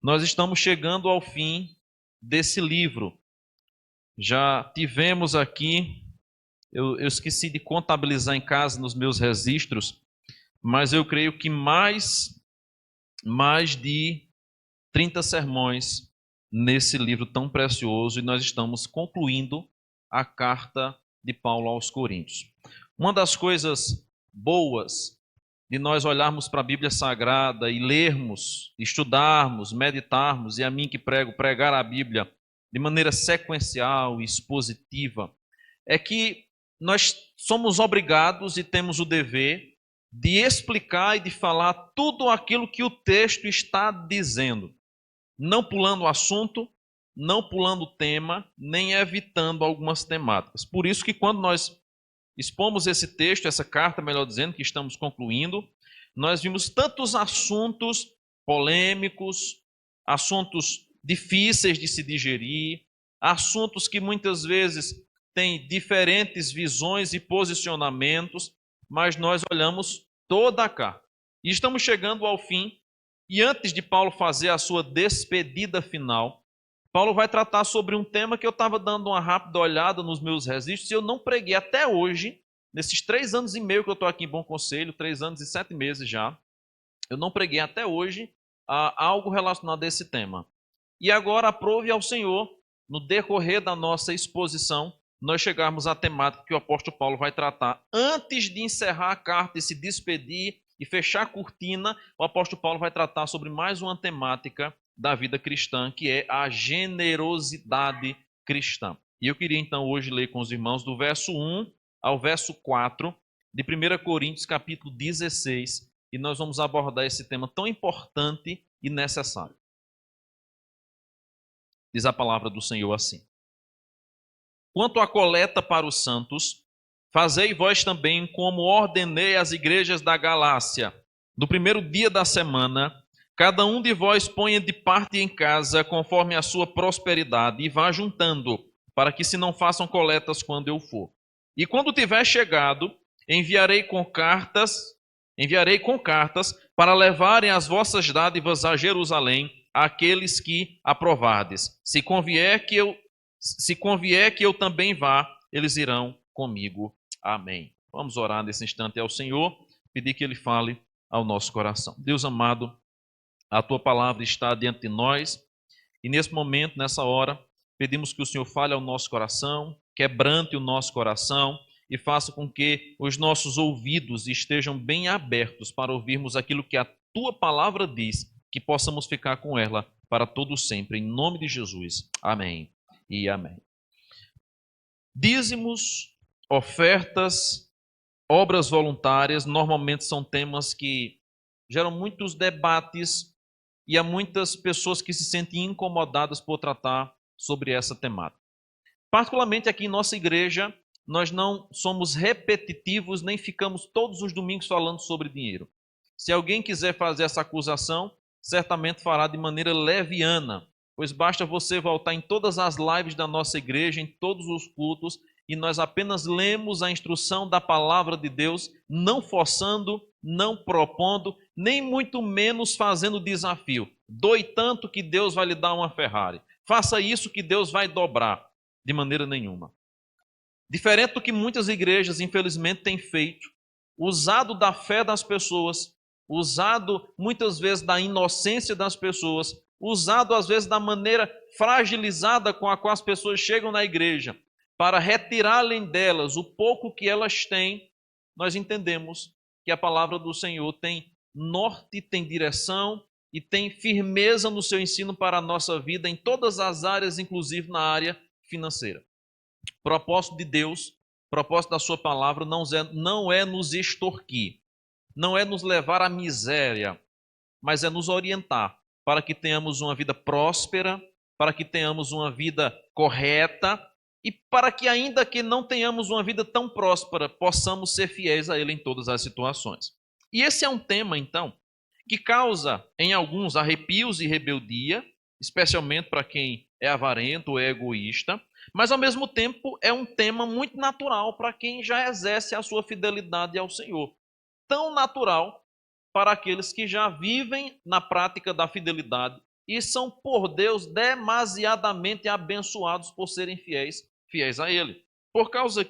nós estamos chegando ao fim desse livro. Já tivemos aqui, eu esqueci de contabilizar em casa nos meus registros, mas eu creio que mais de 30 sermões nesse livro tão precioso, e nós estamos concluindo a carta de Paulo aos Coríntios. Uma das coisas boas de nós olharmos para a Bíblia Sagrada e lermos, estudarmos, meditarmos, e a mim que pregar a Bíblia de maneira sequencial e expositiva, é que nós somos obrigados e temos o dever de explicar e de falar tudo aquilo que o texto está dizendo, não pulando o assunto, não pulando o tema, nem evitando algumas temáticas. Por isso que quando nós expomos esse texto, essa carta, melhor dizendo, que estamos concluindo, nós vimos tantos assuntos polêmicos, assuntos difíceis de se digerir, assuntos que muitas vezes têm diferentes visões e posicionamentos, mas nós olhamos toda a carta. E estamos chegando ao fim, e antes de Paulo fazer a sua despedida final, Paulo vai tratar sobre um tema que eu estava dando uma rápida olhada nos meus registros, e eu não preguei até hoje, nesses 3 anos e meio que eu estou aqui em Bom Conselho, 3 anos e 7 meses já, eu não preguei até hoje algo relacionado a esse tema. E agora aprove ao Senhor, no decorrer da nossa exposição, nós chegarmos à temática que o apóstolo Paulo vai tratar. Antes de encerrar a carta e se despedir e fechar a cortina, o apóstolo Paulo vai tratar sobre mais uma temática da vida cristã, que é a generosidade cristã. E eu queria então hoje ler com os irmãos do verso 1 ao verso 4 de 1 Coríntios capítulo 16, e nós vamos abordar esse tema tão importante e necessário. Diz a palavra do Senhor assim: quanto à coleta para os santos, fazei vós também como ordenei às igrejas da Galácia. No primeiro dia da semana, cada um de vós ponha de parte em casa, conforme a sua prosperidade, e vá juntando, para que se não façam coletas quando eu for. E quando tiver chegado, enviarei com cartas para levarem as vossas dádivas a Jerusalém, àqueles que aprovardes. Se convier que eu também vá, eles irão comigo. Amém. Vamos orar nesse instante ao Senhor, pedir que Ele fale ao nosso coração. Deus amado, a Tua palavra está diante de nós, e nesse momento, nessa hora, pedimos que o Senhor fale ao nosso coração, quebrante o nosso coração e faça com que os nossos ouvidos estejam bem abertos para ouvirmos aquilo que a Tua palavra diz, que possamos ficar com ela para todo sempre, em nome de Jesus. Amém e amém. Dízimos, ofertas, obras voluntárias, normalmente são temas que geram muitos debates e há muitas pessoas que se sentem incomodadas por tratar sobre essa temática. Particularmente aqui em nossa igreja, nós não somos repetitivos, nem ficamos todos os domingos falando sobre dinheiro. Se alguém quiser fazer essa acusação, certamente fará de maneira leviana, pois basta você voltar em todas as lives da nossa igreja, em todos os cultos, e nós apenas lemos a instrução da palavra de Deus, não forçando, não propondo, nem muito menos fazendo desafio. Doe tanto que Deus vai lhe dar uma Ferrari. Faça isso que Deus vai dobrar. De maneira nenhuma. Diferente do que muitas igrejas, infelizmente, têm feito, usado da fé das pessoas, usado muitas vezes da inocência das pessoas, usado às vezes da maneira fragilizada com a qual as pessoas chegam na igreja, para retirarem delas o pouco que elas têm, nós entendemos que a palavra do Senhor tem norte, tem direção e tem firmeza no seu ensino para a nossa vida em todas as áreas, inclusive na área financeira. Propósito de Deus, propósito da sua palavra não é nos extorquir, não é nos levar à miséria, mas é nos orientar para que tenhamos uma vida próspera, para que tenhamos uma vida correta e para que, ainda que não tenhamos uma vida tão próspera, possamos ser fiéis a Ele em todas as situações. E esse é um tema, então, que causa em alguns arrepios e rebeldia, especialmente para quem é avarento ou é egoísta, mas ao mesmo tempo é um tema muito natural para quem já exerce a sua fidelidade ao Senhor. Tão natural para aqueles que já vivem na prática da fidelidade e são por Deus demasiadamente abençoados por serem fiéis a Ele. Por causa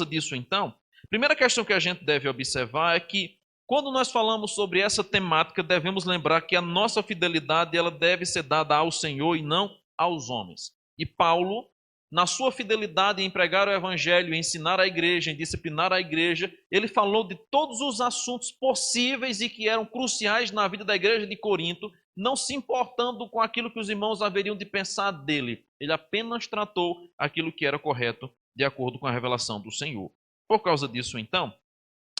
disso, então, a primeira questão que a gente deve observar é que quando nós falamos sobre essa temática, devemos lembrar que a nossa fidelidade ela deve ser dada ao Senhor e não aos homens. E Paulo, na sua fidelidade em pregar o evangelho, em ensinar a igreja, em disciplinar a igreja, ele falou de todos os assuntos possíveis e que eram cruciais na vida da igreja de Corinto, não se importando com aquilo que os irmãos haveriam de pensar dele. Ele apenas tratou aquilo que era correto, de acordo com a revelação do Senhor. Por causa disso, então,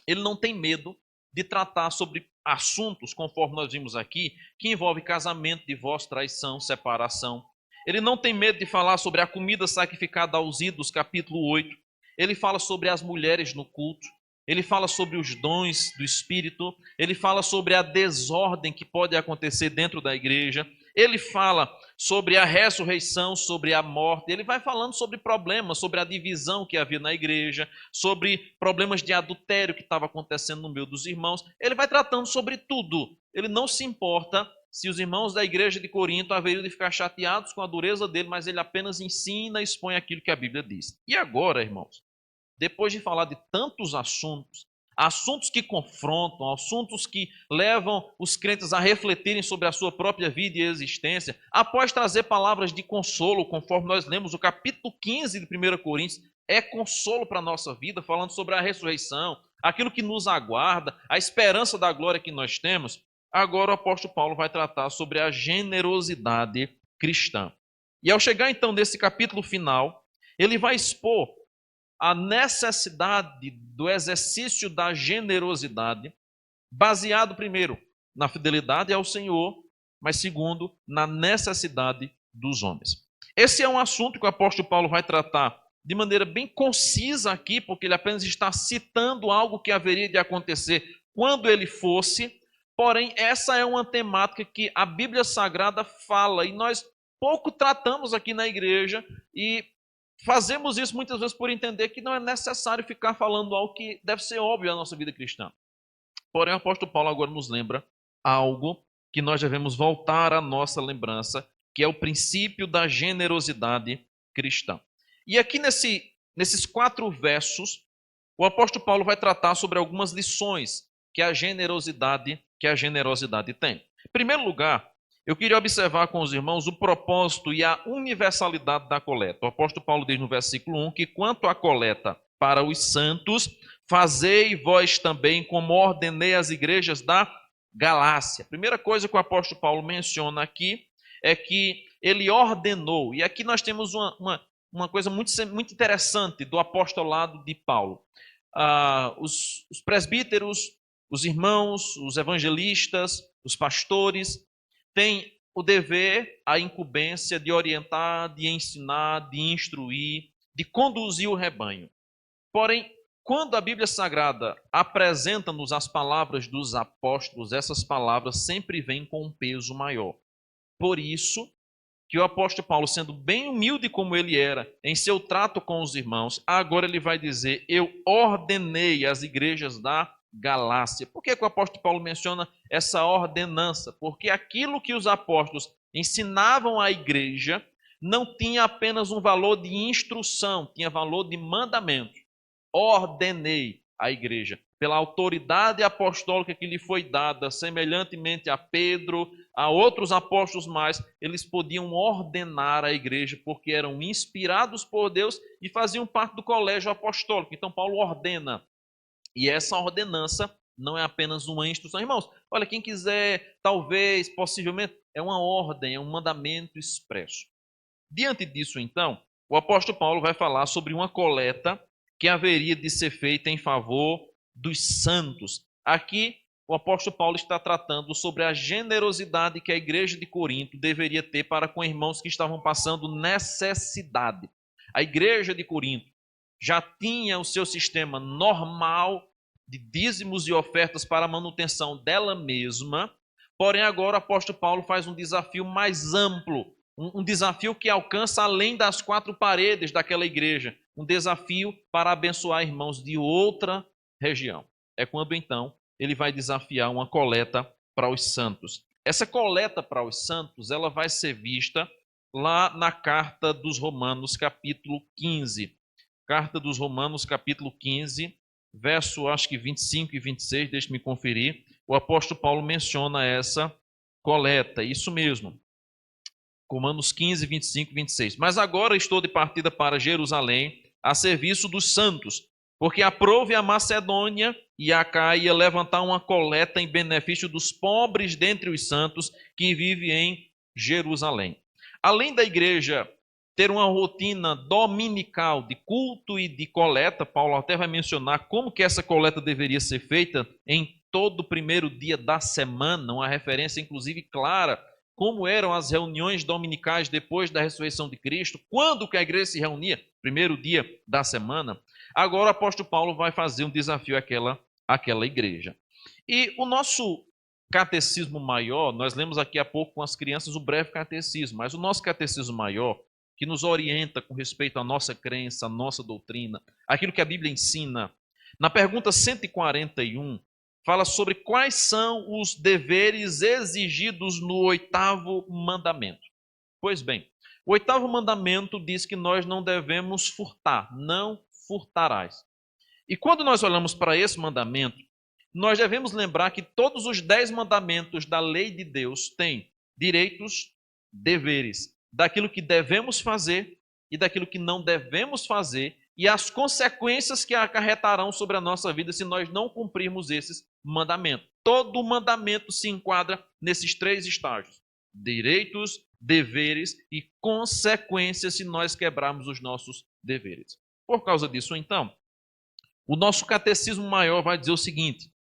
ele não tem medo de tratar sobre assuntos, conforme nós vimos aqui, que envolve casamento, divórcio, traição, separação. Ele não tem medo de falar sobre a comida sacrificada aos ídolos, capítulo 8. Ele fala sobre as mulheres no culto. Ele fala sobre os dons do Espírito. Ele fala sobre a desordem que pode acontecer dentro da igreja. Ele fala sobre a ressurreição, sobre a morte. Ele vai falando sobre problemas, sobre a divisão que havia na igreja, sobre problemas de adultério que estava acontecendo no meio dos irmãos. Ele vai tratando sobre tudo. Ele não se importa se os irmãos da igreja de Corinto haveriam de ficar chateados com a dureza dele, mas ele apenas ensina e expõe aquilo que a Bíblia diz. E agora, irmãos, depois de falar de tantos assuntos que confrontam, assuntos que levam os crentes a refletirem sobre a sua própria vida e existência, após trazer palavras de consolo, conforme nós lemos o capítulo 15 de 1 Coríntios, é consolo para a nossa vida, falando sobre a ressurreição, aquilo que nos aguarda, a esperança da glória que nós temos. Agora o apóstolo Paulo vai tratar sobre a generosidade cristã. E ao chegar então nesse capítulo final, ele vai expor a necessidade do exercício da generosidade, baseado primeiro na fidelidade ao Senhor, mas segundo, na necessidade dos homens. Esse é um assunto que o apóstolo Paulo vai tratar de maneira bem concisa aqui, porque ele apenas está citando algo que haveria de acontecer quando ele fosse, porém essa é uma temática que a Bíblia Sagrada fala e nós pouco tratamos aqui na igreja e fazemos isso muitas vezes por entender que não é necessário ficar falando algo que deve ser óbvio na nossa vida cristã. Porém, o apóstolo Paulo agora nos lembra algo que nós devemos voltar à nossa lembrança, que é o princípio da generosidade cristã. E aqui nesses 4 versos, o apóstolo Paulo vai tratar sobre algumas lições que a generosidade tem. Em primeiro lugar, eu queria observar com os irmãos o propósito e a universalidade da coleta. O apóstolo Paulo diz no versículo 1 que quanto à coleta para os santos, fazei vós também como ordenei as igrejas da Galácia. A primeira coisa que o apóstolo Paulo menciona aqui é que ele ordenou. E aqui nós temos uma coisa muito interessante do apostolado de Paulo. Os presbíteros, os irmãos, os evangelistas, os pastores, tem o dever, a incumbência de orientar, de ensinar, de instruir, de conduzir o rebanho. Porém, quando a Bíblia Sagrada apresenta-nos as palavras dos apóstolos, essas palavras sempre vêm com um peso maior. Por isso que o apóstolo Paulo, sendo bem humilde como ele era em seu trato com os irmãos, agora ele vai dizer: eu ordenei as igrejas da Galácia. Por que o apóstolo Paulo menciona essa ordenança? Porque aquilo que os apóstolos ensinavam à igreja não tinha apenas um valor de instrução, tinha valor de mandamento. Ordenei a igreja, pela autoridade apostólica que lhe foi dada, semelhantemente a Pedro, a outros apóstolos mais, eles podiam ordenar a igreja porque eram inspirados por Deus e faziam parte do colégio apostólico. Então Paulo ordena. E essa ordenança não é apenas uma instrução. Irmãos, olha, quem quiser, talvez, possivelmente, é uma ordem, é um mandamento expresso. Diante disso, então, o apóstolo Paulo vai falar sobre uma coleta que haveria de ser feita em favor dos santos. Aqui, o apóstolo Paulo está tratando sobre a generosidade que a igreja de Corinto deveria ter para com irmãos que estavam passando necessidade. A igreja de Corinto já tinha o seu sistema normal de dízimos e ofertas para a manutenção dela mesma, porém agora o apóstolo Paulo faz um desafio mais amplo, um desafio que alcança além das 4 paredes daquela igreja, um desafio para abençoar irmãos de outra região. É quando então ele vai desafiar uma coleta para os santos. Essa coleta para os santos, ela vai ser vista lá na Carta dos Romanos, capítulo 15. Carta dos Romanos, capítulo 15, verso, acho que 25 e 26, deixe-me conferir. O apóstolo Paulo menciona essa coleta, isso mesmo. Romanos 15, 25 e 26. Mas agora estou de partida para Jerusalém, a serviço dos santos, porque aprove a Macedônia e a Acaia levantar uma coleta em benefício dos pobres dentre os santos que vivem em Jerusalém. Além da igreja ter uma rotina dominical de culto e de coleta, Paulo até vai mencionar como que essa coleta deveria ser feita em todo o primeiro dia da semana, uma referência inclusive clara como eram as reuniões dominicais depois da ressurreição de Cristo, quando que a igreja se reunia, primeiro dia da semana. Agora o apóstolo Paulo vai fazer um desafio àquela igreja. E o nosso catecismo maior, nós lemos aqui há pouco com as crianças o breve catecismo, mas o nosso catecismo maior, que nos orienta com respeito à nossa crença, à nossa doutrina, aquilo que a Bíblia ensina, na pergunta 141, fala sobre quais são os deveres exigidos no 8º mandamento. Pois bem, o 8º mandamento diz que nós não devemos furtar, não furtarás. E quando nós olhamos para esse mandamento, nós devemos lembrar que todos os 10 mandamentos da lei de Deus têm direitos, deveres, daquilo que devemos fazer e daquilo que não devemos fazer, e as consequências que acarretarão sobre a nossa vida se nós não cumprirmos esses mandamentos. Todo mandamento se enquadra nesses 3 estágios: direitos, deveres e consequências se nós quebrarmos os nossos deveres. Por causa disso, então, o nosso catecismo maior vai dizer o seguinte: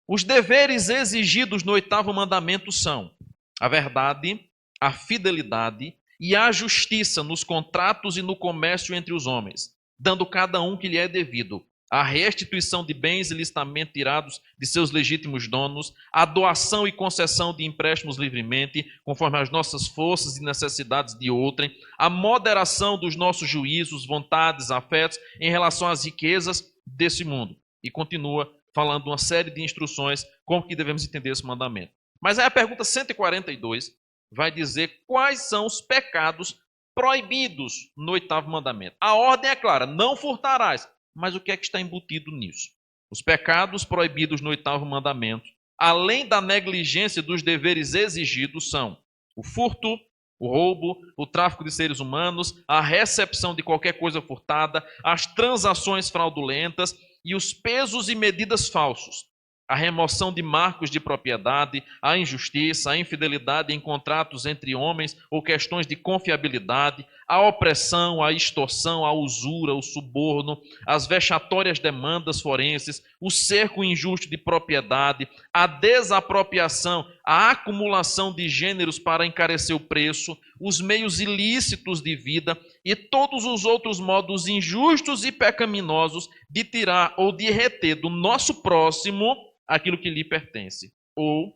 os deveres exigidos no 8º mandamento são a verdade, a fidelidade e a justiça nos contratos e no comércio entre os homens, dando cada um que lhe é devido, a restituição de bens ilicitamente tirados de seus legítimos donos, a doação e concessão de empréstimos livremente, conforme as nossas forças e necessidades de outrem, a moderação dos nossos juízos, vontades, afetos em relação às riquezas desse mundo. E continua falando uma série de instruções como que devemos entender esse mandamento. Mas aí a pergunta 142 vai dizer quais são os pecados proibidos no 8º mandamento. A ordem é clara: não furtarás. Mas o que é que está embutido nisso? Os pecados proibidos no 8º mandamento, além da negligência dos deveres exigidos, são o furto, o roubo, o tráfico de seres humanos, a recepção de qualquer coisa furtada, as transações fraudulentas e os pesos e medidas falsos, a remoção de marcos de propriedade, a injustiça, a infidelidade em contratos entre homens ou questões de confiabilidade, a opressão, a extorsão, a usura, o suborno, as vexatórias demandas forenses, o cerco injusto de propriedade, a desapropriação, a acumulação de gêneros para encarecer o preço, os meios ilícitos de vida e todos os outros modos injustos e pecaminosos de tirar ou de reter do nosso próximo aquilo que lhe pertence, ou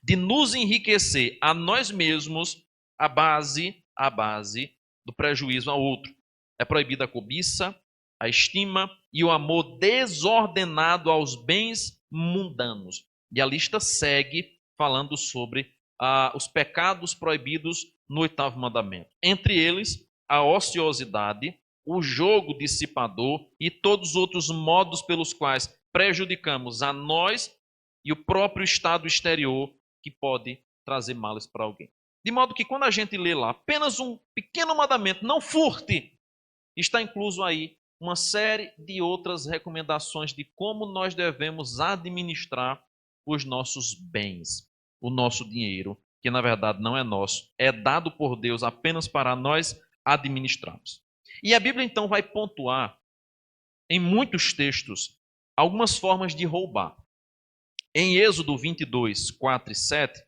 de nos enriquecer a nós mesmos à base do prejuízo ao outro. É proibida a cobiça, a estima e o amor desordenado aos bens mundanos. E a lista segue falando sobre os pecados proibidos no 8º mandamento. Entre eles, a ociosidade, o jogo dissipador e todos os outros modos pelos quais prejudicamos a nós e o próprio estado exterior que pode trazer males para alguém. De modo que quando a gente lê lá apenas um pequeno mandamento, não furte, está incluso aí uma série de outras recomendações de como nós devemos administrar os nossos bens, o nosso dinheiro, que na verdade não é nosso, é dado por Deus apenas para nós administrarmos. E a Bíblia então vai pontuar em muitos textos algumas formas de roubar. Em Êxodo 22, 4 e 7,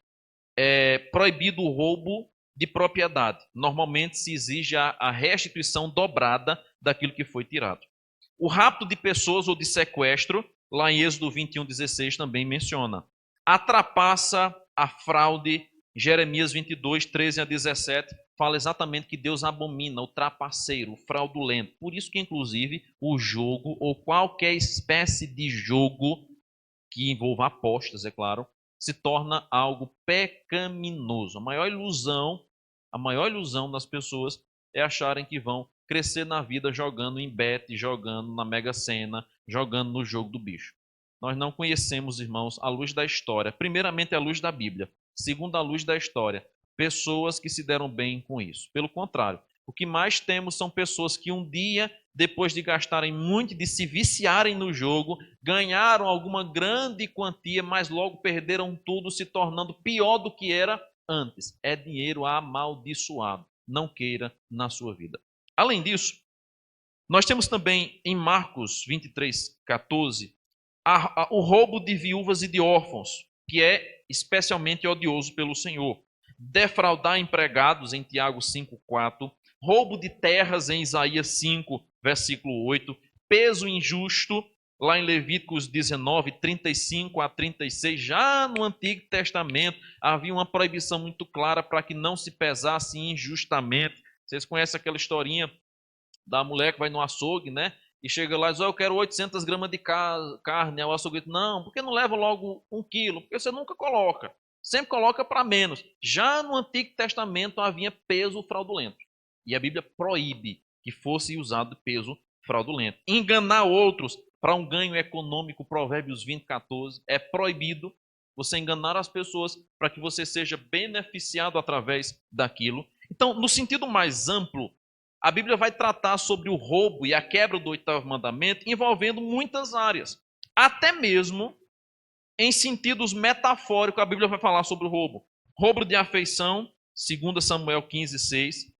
é proibido o roubo de propriedade. Normalmente se exige a restituição dobrada daquilo que foi tirado. O rapto de pessoas ou de sequestro, lá em Êxodo 21, 16, também menciona. A trapaça, a fraude, Jeremias 22, 13 a 17, fala exatamente que Deus abomina o trapaceiro, o fraudulento. Por isso que, inclusive, o jogo ou qualquer espécie de jogo que envolva apostas, é claro, se torna algo pecaminoso. A maior ilusão das pessoas é acharem que vão crescer na vida jogando em bet, jogando na Mega Sena, jogando no jogo do bicho. Nós não conhecemos, irmãos, a luz da história. Primeiramente, a luz da Bíblia. Segundo, a luz da história. Pessoas que se deram bem com isso. Pelo contrário, o que mais temos são pessoas que um dia, depois de gastarem muito, de se viciarem no jogo, ganharam alguma grande quantia, mas logo perderam tudo, se tornando pior do que era antes. É dinheiro amaldiçoado. Não queira na sua vida. Além disso, nós temos também em Marcos 23:14, o roubo de viúvas e de órfãos, que é especialmente odioso pelo Senhor. Defraudar empregados em Tiago 5:4, roubo de terras em Isaías 5, versículo 8, peso injusto, lá em Levíticos 19:35-36, já no Antigo Testamento havia uma proibição muito clara para que não se pesasse injustamente. Vocês conhecem aquela historinha da mulher que vai no açougue, né? E chega lá e diz, eu quero 800 gramas de carne. Aí o açougue diz, não, por que não leva logo 1 quilo? Porque você nunca coloca. Sempre coloca para menos. Já no Antigo Testamento havia peso fraudulento. E a Bíblia proíbe que fosse usado peso fraudulento. Enganar outros para um ganho econômico, Provérbios 20:14, é proibido você enganar as pessoas para que você seja beneficiado através daquilo. Então, no sentido mais amplo, a Bíblia vai tratar sobre o roubo e a quebra do 8º mandamento envolvendo muitas áreas. Até mesmo em sentidos metafóricos, a Bíblia vai falar sobre o roubo. Roubo de afeição, 2 Samuel 15:6.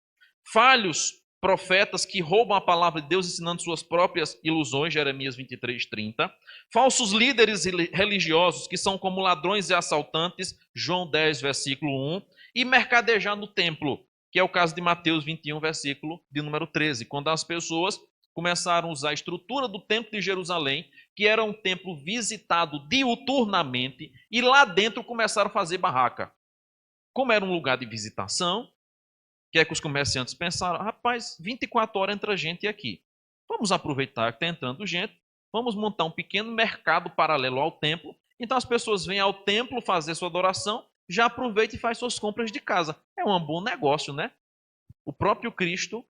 Falhos profetas que roubam a palavra de Deus ensinando suas próprias ilusões, Jeremias 23:30. Falsos líderes religiosos que são como ladrões e assaltantes, João 10, versículo 1. E mercadejar no templo, que é o caso de Mateus 21, versículo de número 13, quando as pessoas começaram a usar a estrutura do templo de Jerusalém, que era um templo visitado diuturnamente, e lá dentro começaram a fazer barraca. Como era um lugar de visitação, o que é que os comerciantes pensaram? Rapaz, 24 horas entra gente aqui. Vamos aproveitar que está entrando gente, vamos montar um pequeno mercado paralelo ao templo. Então as pessoas vêm ao templo fazer sua adoração, já aproveita e faz suas compras de casa. É um bom negócio, né? O próprio Cristo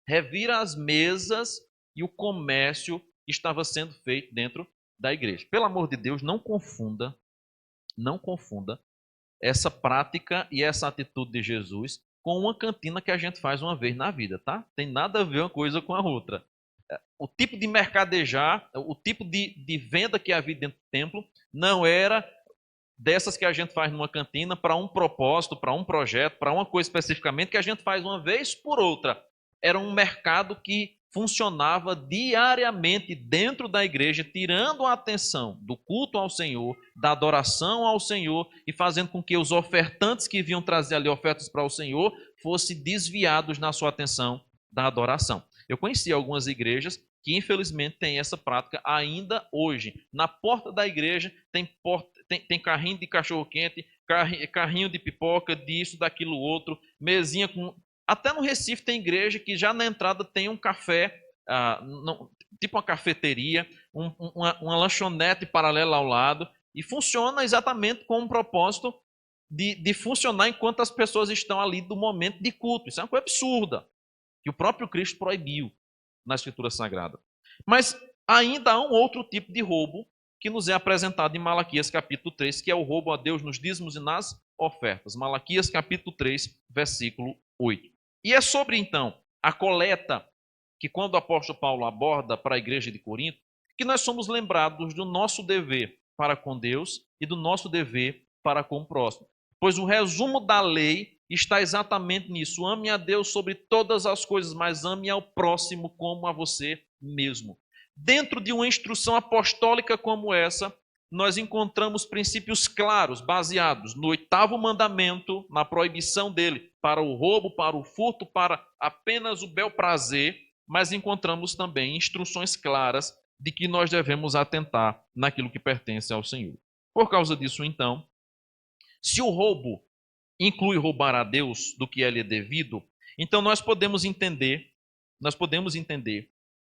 revira as mesas e o comércio estava sendo feito dentro da igreja. Pelo amor de Deus, não confunda essa prática e essa atitude de Jesus com uma cantina que a gente faz uma vez na vida, tá? Tem nada a ver uma coisa com a outra. O tipo de mercadejar, o tipo de venda que havia dentro do templo não era dessas que a gente faz numa cantina para um propósito, para um projeto, para uma coisa especificamente que a gente faz uma vez por outra. Era um mercado que funcionava diariamente dentro da igreja, tirando a atenção do culto ao Senhor, da adoração ao Senhor e fazendo com que os ofertantes que vinham trazer ali ofertas para o Senhor fossem desviados na sua atenção da adoração. Eu conheci algumas igrejas que infelizmente têm essa prática ainda hoje. Na porta da igreja tem carrinho de cachorro-quente, carrinho de pipoca, disso, daquilo outro, mesinha com... Até no Recife tem igreja que já na entrada tem um café, tipo uma cafeteria, uma lanchonete paralela ao lado, e funciona exatamente com um propósito de funcionar enquanto as pessoas estão ali do momento de culto. Isso é uma coisa absurda, que o próprio Cristo proibiu na Escritura Sagrada. Mas ainda há um outro tipo de roubo que nos é apresentado em Malaquias capítulo 3, que é o roubo a Deus nos dízimos e nas ofertas. Malaquias capítulo 3, versículo 8. E é sobre, então, a coleta que quando o apóstolo Paulo aborda para a igreja de Corinto, que nós somos lembrados do nosso dever para com Deus e do nosso dever para com o próximo. Pois o resumo da lei está exatamente nisso. Ame a Deus sobre todas as coisas, mas ame ao próximo como a você mesmo. Dentro de uma instrução apostólica como essa, nós encontramos princípios claros, baseados no 8º mandamento, na proibição dele, para o roubo, para o furto, para apenas o bel prazer, mas encontramos também instruções claras de que nós devemos atentar naquilo que pertence ao Senhor. Por causa disso, então, se o roubo inclui roubar a Deus do que ele é devido, então nós podemos entender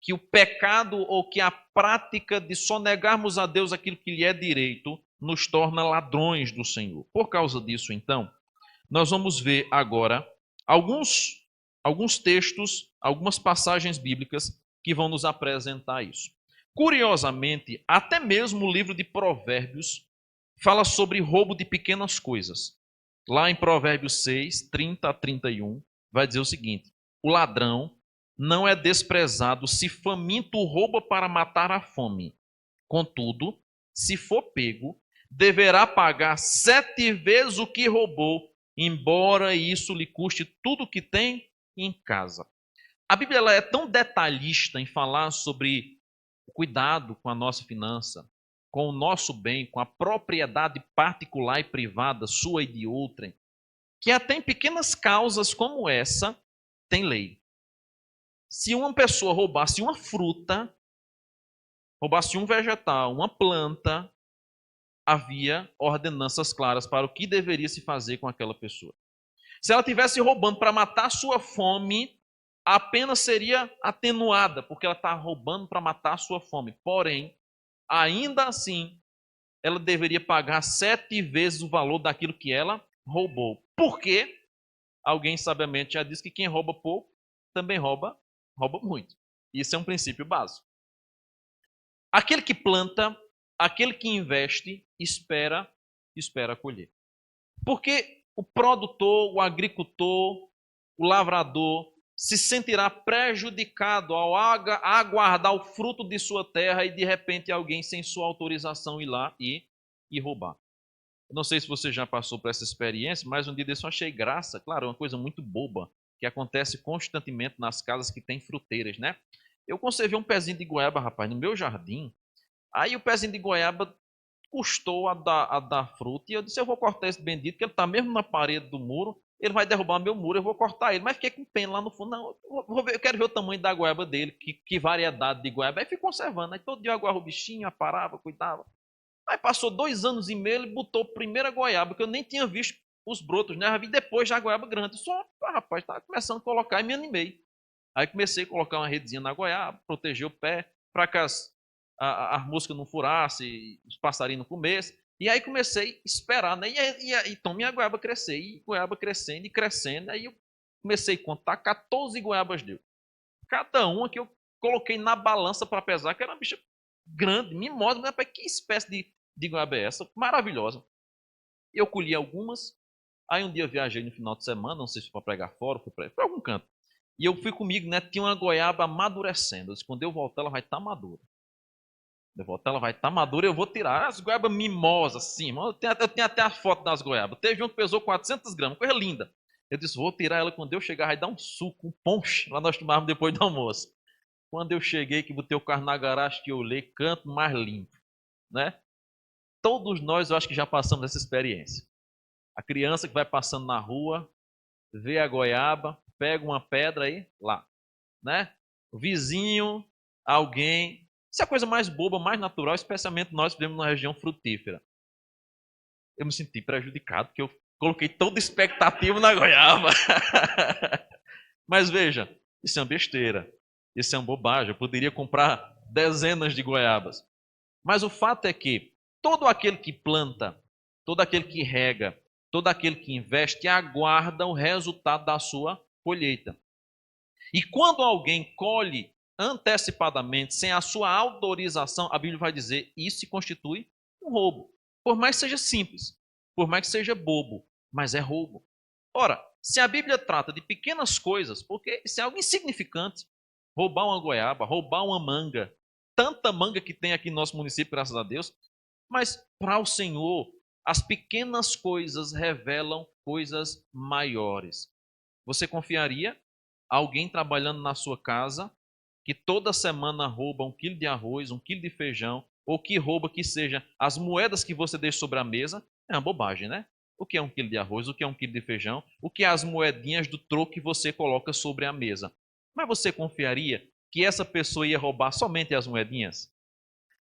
que o pecado ou que a prática de sonegarmos a Deus aquilo que lhe é direito nos torna ladrões do Senhor. Por causa disso, então, nós vamos ver agora alguns textos, algumas passagens bíblicas que vão nos apresentar isso. Curiosamente, até mesmo o livro de Provérbios fala sobre roubo de pequenas coisas. Lá em Provérbios 6, 30 a 31, vai dizer o seguinte: o ladrão não é desprezado se faminto rouba para matar a fome. Contudo, se for pego, deverá pagar 7 vezes o que roubou, embora isso lhe custe tudo o que tem em casa. A Bíblia ela é tão detalhista em falar sobre o cuidado com a nossa finança, com o nosso bem, com a propriedade particular e privada, sua e de outrem, que até em pequenas causas como essa, tem lei. Se uma pessoa roubasse uma fruta, roubasse um vegetal, uma planta, havia ordenanças claras para o que deveria se fazer com aquela pessoa. Se ela estivesse roubando para matar a sua fome, a pena seria atenuada, porque ela está roubando para matar a sua fome. Porém, ainda assim, ela deveria pagar 7 vezes o valor daquilo que ela roubou. Por quê? Alguém sabiamente já disse que quem rouba pouco também rouba muito. Isso é um princípio básico. Aquele que planta, aquele que investe, espera colher. Porque o produtor, o agricultor, o lavrador se sentirá prejudicado ao aguardar o fruto de sua terra e de repente alguém sem sua autorização ir lá e roubar. Eu não sei se você já passou por essa experiência, mas um dia desse eu achei graça. Claro, é uma coisa muito boba que acontece constantemente nas casas que tem fruteiras, né? Eu conservei um pezinho de goiaba, rapaz, no meu jardim. Aí o pezinho de goiaba custou a dar fruta. E eu disse, eu vou cortar esse bendito, que ele está mesmo na parede do muro. Ele vai derrubar meu muro, eu vou cortar ele. Mas fiquei com pena lá no fundo. Não, eu quero ver o tamanho da goiaba dele, que variedade de goiaba. Aí fui conservando. Aí todo dia eu aguardo o bichinho, aparava, cuidava. Aí passou 2 anos e meio, ele botou a primeira goiaba, que eu nem tinha visto os brotos, né? Eu vi depois já a goiaba grande. Só, rapaz, estava começando a colocar e me animei. Aí comecei a colocar uma redezinha na goiaba, proteger o pé, para que as moscas não furassem, os passarinhos não comessem. E aí comecei a esperar, né? Então minha goiaba crescer, e goiaba crescendo e crescendo. Aí eu comecei a contar, 14 goiabas deu. Cada uma que eu coloquei na balança para pesar, que era uma bicha grande, mimosa, mas rapaz, que espécie de goiaba é essa? Maravilhosa. Eu colhi algumas, aí um dia eu viajei no final de semana, não sei se foi para pregar fora, foi para algum canto. E eu fui comigo, né? Tinha uma goiaba amadurecendo. Eu disse, quando eu voltar, ela vai estar madura. Eu voltar, ela vai estar madura, eu vou tirar. As goiabas mimosas, assim. Eu tenho até a foto das goiabas. Teve uma que pesou 400 gramas, coisa linda. Eu disse, vou tirar ela quando eu chegar, vai dar um suco, um ponche. Lá nós tomávamos depois do almoço. Quando eu cheguei, que botei o carro na garagem, que eu olhei, canto mais limpo, né? Todos nós, eu acho que já passamos essa experiência. A criança que vai passando na rua, vê a goiaba, pega uma pedra aí, lá, né? O vizinho, alguém. Isso é a coisa mais boba, mais natural, especialmente nós que vivemos numa região frutífera. Eu me senti prejudicado, porque eu coloquei toda expectativa na goiaba. Mas veja, isso é uma besteira. Isso é uma bobagem. Eu poderia comprar dezenas de goiabas. Mas o fato é que todo aquele que planta, todo aquele que rega, todo aquele que investe, aguarda o resultado da sua colheita. E quando alguém colhe antecipadamente, sem a sua autorização, a Bíblia vai dizer, isso se constitui um roubo. Por mais que seja simples, por mais que seja bobo, mas é roubo. Ora, se a Bíblia trata de pequenas coisas, porque isso é algo insignificante, roubar uma goiaba, roubar uma manga, tanta manga que tem aqui no nosso município, graças a Deus, mas para o Senhor, as pequenas coisas revelam coisas maiores. Você confiaria alguém trabalhando na sua casa que toda semana rouba 1 quilo de arroz, 1 quilo de feijão, ou que rouba que seja as moedas que você deixa sobre a mesa? É uma bobagem, né? O que é 1 quilo de arroz? O que é 1 quilo de feijão? O que é as moedinhas do troco que você coloca sobre a mesa? Mas você confiaria que essa pessoa ia roubar somente as moedinhas?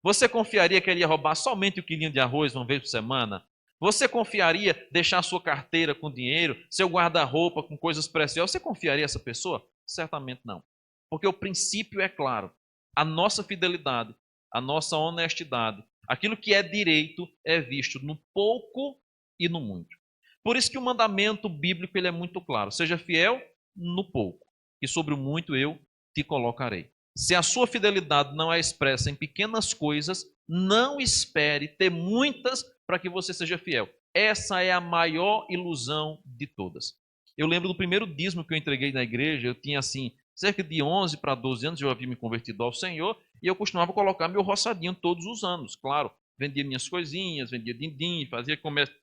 Você confiaria que ele ia roubar somente o quilinho de arroz uma vez por semana? Você confiaria deixar sua carteira com dinheiro, seu guarda-roupa com coisas preciosas? Você confiaria essa pessoa? Certamente não. Porque o princípio é claro. a nossa fidelidade, a nossa honestidade, aquilo que é direito é visto no pouco e no muito. Por isso que o mandamento bíblico ele é muito claro. Seja fiel no pouco, e sobre o muito eu te colocarei. Se a sua fidelidade não é expressa em pequenas coisas, não espere ter muitas para que você seja fiel. Essa é a maior ilusão de todas. Eu lembro do primeiro dízimo que eu entreguei na igreja, eu tinha assim, cerca de 11 para 12 anos, eu havia me convertido ao Senhor, e eu costumava colocar meu roçadinho todos os anos, claro. Vendia minhas coisinhas, vendia din-din, fazia comércio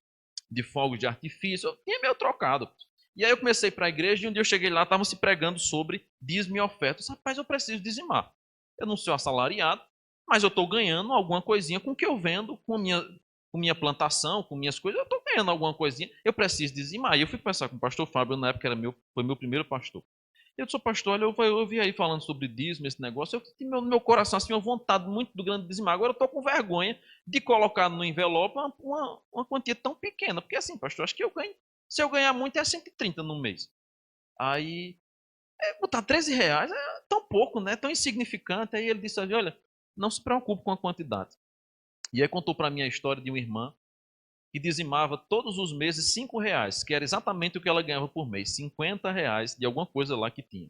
de fogos de artifício, eu tinha meu trocado. E aí eu comecei para a igreja e um dia eu cheguei lá, estavam se pregando sobre dízimo e oferta. Eu disse, rapaz, eu preciso dizimar. Eu não sou assalariado, mas eu estou ganhando alguma coisinha com o que eu vendo, com minha plantação, com minhas coisas, eu estou ganhando alguma coisinha, eu preciso dizimar. E eu fui conversar com o pastor Fábio, na época foi meu primeiro pastor. Eu disse, pastor, olha, eu ouvi aí falando sobre dízimo, esse negócio, eu tinha no meu coração assim, uma vontade muito grande de dizimar. Agora eu estou com vergonha de colocar no envelope uma quantia tão pequena. Porque assim, pastor, acho que eu ganho, se eu ganhar muito é 130 no mês. Aí, botar 13 reais é tão pouco, né? Tão insignificante. Aí ele disse, olha, não se preocupe com a quantidade. E aí contou para mim a história de uma irmã que dizimava todos os meses 5 reais, que era exatamente o que ela ganhava por mês, 50 reais de alguma coisa lá que tinha.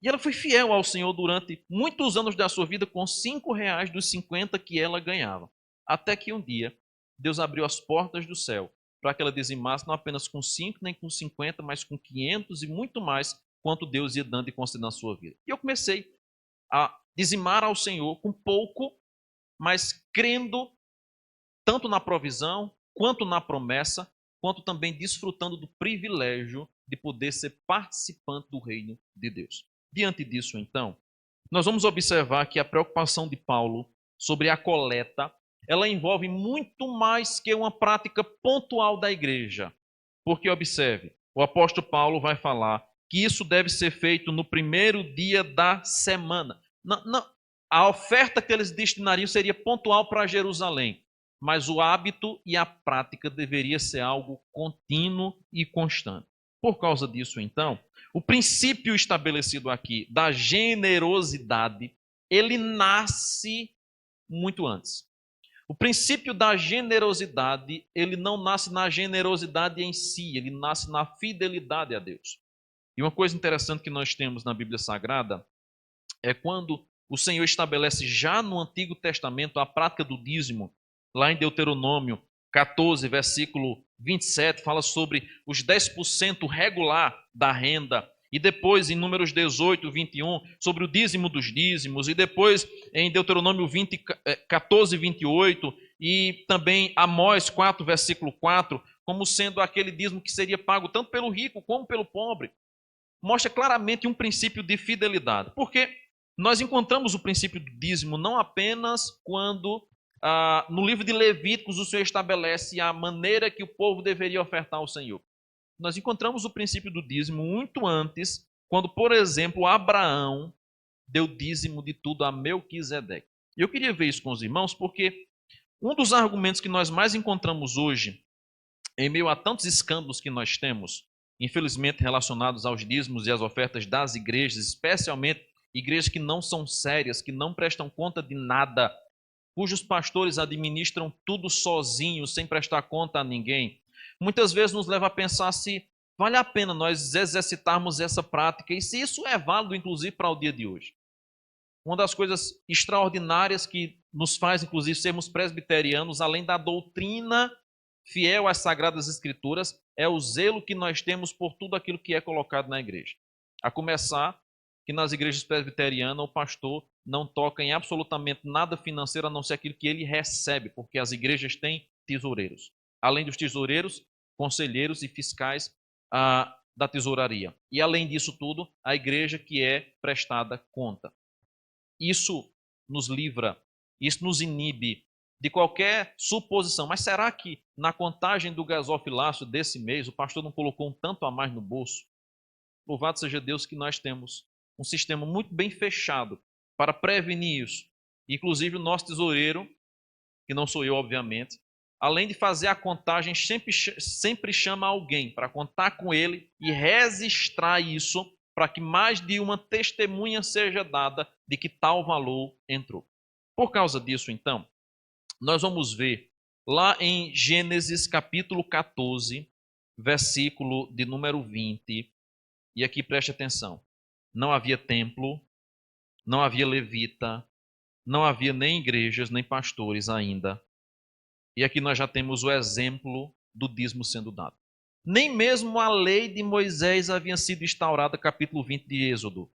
E ela foi fiel ao Senhor durante muitos anos da sua vida com 5 reais dos 50 que ela ganhava. Até que um dia, Deus abriu as portas do céu para que ela dizimasse não apenas com 5 nem com 50, mas com 500 e muito mais quanto Deus ia dando e concedendo na sua vida. E eu comecei a dizimar ao Senhor com pouco, mas crendo tanto na provisão, quanto na promessa, quanto também desfrutando do privilégio de poder ser participante do reino de Deus. Diante disso, então, nós vamos observar que a preocupação de Paulo sobre a coleta, ela envolve muito mais que uma prática pontual da igreja. Porque, observe, o apóstolo Paulo vai falar que isso deve ser feito no primeiro dia da semana. A oferta que eles destinariam seria pontual para Jerusalém, mas o hábito e a prática deveria ser algo contínuo e constante. Por causa disso, então, o princípio estabelecido aqui da generosidade, ele nasce muito antes. O princípio da generosidade, ele não nasce na generosidade em si, ele nasce na fidelidade a Deus. E uma coisa interessante que nós temos na Bíblia Sagrada é quando o Senhor estabelece já no Antigo Testamento a prática do dízimo, lá em Deuteronômio 14, versículo 27, fala sobre os 10% regular da renda. E depois, em Números 18, 21, sobre o dízimo dos dízimos. E depois, em Deuteronômio 14, 28, e também Amós 4, versículo 4, como sendo aquele dízimo que seria pago tanto pelo rico como pelo pobre. Mostra claramente um princípio de fidelidade. Porque nós encontramos o princípio do dízimo não apenas quando no livro de Levíticos o Senhor estabelece a maneira que o povo deveria ofertar ao Senhor. Nós encontramos o princípio do dízimo muito antes, quando, por exemplo, Abraão deu dízimo de tudo a Melquisedeque. E eu queria ver isso com os irmãos, porque um dos argumentos que nós mais encontramos hoje, em meio a tantos escândalos que nós temos, infelizmente relacionados aos dízimos e às ofertas das igrejas, especialmente igrejas que não são sérias, que não prestam conta de nada, cujos pastores administram tudo sozinhos, sem prestar conta a ninguém, muitas vezes nos leva a pensar se vale a pena nós exercitarmos essa prática e se isso é válido, inclusive, para o dia de hoje. Uma das coisas extraordinárias que nos faz, inclusive, sermos presbiterianos, além da doutrina fiel às Sagradas Escrituras, é o zelo que nós temos por tudo aquilo que é colocado na igreja. A começar que nas igrejas presbiterianas o pastor não toca em absolutamente nada financeiro a não ser aquilo que ele recebe, porque as igrejas têm tesoureiros. Além dos tesoureiros, conselheiros e fiscais da tesouraria. E além disso tudo, a igreja que é prestada conta. Isso nos livra, isso nos inibe de qualquer suposição. Mas será que na contagem do gasofilácio desse mês o pastor não colocou um tanto a mais no bolso? Louvado seja Deus que nós temos um sistema muito bem fechado para prevenir isso. Inclusive o nosso tesoureiro, que não sou eu, obviamente, além de fazer a contagem, sempre chama alguém para contar com ele e registrar isso para que mais de uma testemunha seja dada de que tal valor entrou. Por causa disso, então, nós vamos ver lá em Gênesis capítulo 14, versículo de número 20, e aqui preste atenção. Não havia templo, não havia levita, não havia nem igrejas, nem pastores ainda. E aqui nós já temos o exemplo do dízimo sendo dado. Nem mesmo a lei de Moisés havia sido instaurada, capítulo 20 de Êxodo,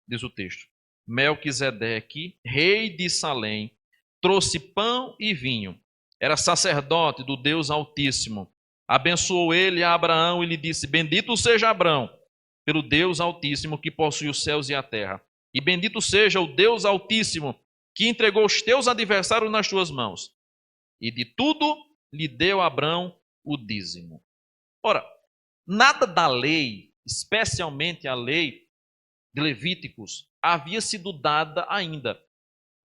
diz o texto. Melquisedeque, rei de Salém, trouxe pão e vinho. Era sacerdote do Deus Altíssimo. Abençoou ele a Abraão e lhe disse: bendito seja Abraão, pelo Deus Altíssimo que possui os céus e a terra. E bendito seja o Deus Altíssimo que entregou os teus adversários nas tuas mãos. E de tudo lhe deu Abraão o dízimo. Ora, nada da lei, especialmente a lei de Levíticos, havia sido dada ainda.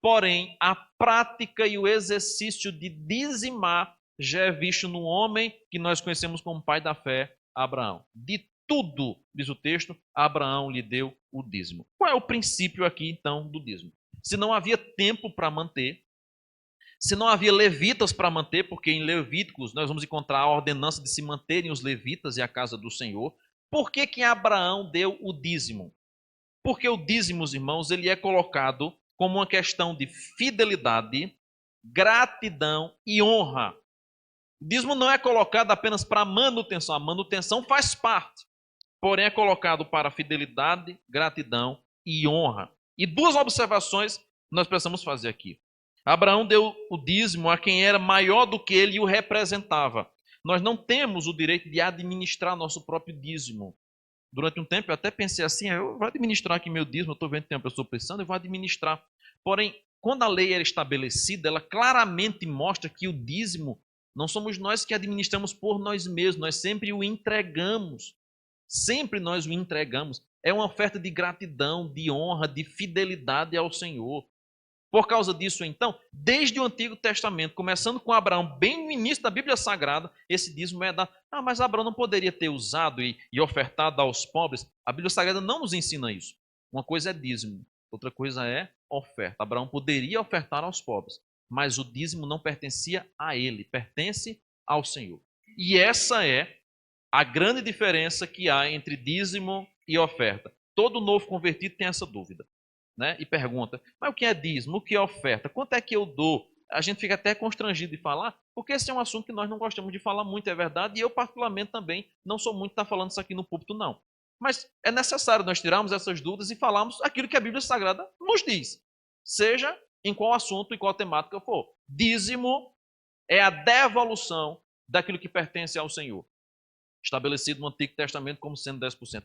Porém, a prática e o exercício de dizimar já é visto no homem que nós conhecemos como pai da fé, Abraão. De tudo, diz o texto, Abraão lhe deu o dízimo. Qual é o princípio aqui, então, do dízimo? Se não havia tempo para manter, se não havia levitas para manter, porque em Levíticos nós vamos encontrar a ordenança de se manterem os levitas e a casa do Senhor, por que que Abraão deu o dízimo? Porque o dízimo, irmãos, ele é colocado como uma questão de fidelidade, gratidão e honra. O dízimo não é colocado apenas para manutenção, a manutenção faz parte, porém é colocado para fidelidade, gratidão e honra. E duas observações nós precisamos fazer aqui. Abraão deu o dízimo a quem era maior do que ele e o representava. Nós não temos o direito de administrar nosso próprio dízimo. Durante um tempo eu até pensei assim, eu vou administrar aqui meu dízimo, eu estou vendo que tem uma pessoa precisando, eu vou administrar. Porém, quando a lei era estabelecida, ela claramente mostra que o dízimo não somos nós que administramos por nós mesmos, nós sempre o entregamos. Sempre nós o entregamos. É uma oferta de gratidão, de honra, de fidelidade ao Senhor. Por causa disso, então, desde o Antigo Testamento, começando com Abraão, bem no início da Bíblia Sagrada, esse dízimo é dado. Ah, mas Abraão não poderia ter usado e ofertado aos pobres? A Bíblia Sagrada não nos ensina isso. Uma coisa é dízimo, outra coisa é oferta. Abraão poderia ofertar aos pobres, mas o dízimo não pertencia a ele, pertence ao Senhor. E essa é a grande diferença que há entre dízimo e oferta. Todo novo convertido tem essa dúvida. Né? E pergunta, mas o que é dízimo? O que é oferta? Quanto é que eu dou? A gente fica até constrangido de falar, porque esse é um assunto que nós não gostamos de falar muito, é verdade, e eu particularmente também não sou muito de estar falando isso aqui no púlpito, não. Mas é necessário nós tirarmos essas dúvidas e falarmos aquilo que a Bíblia Sagrada nos diz, seja em qual assunto e qual temática for. Dízimo é a devolução daquilo que pertence ao Senhor, estabelecido no Antigo Testamento como sendo 10%.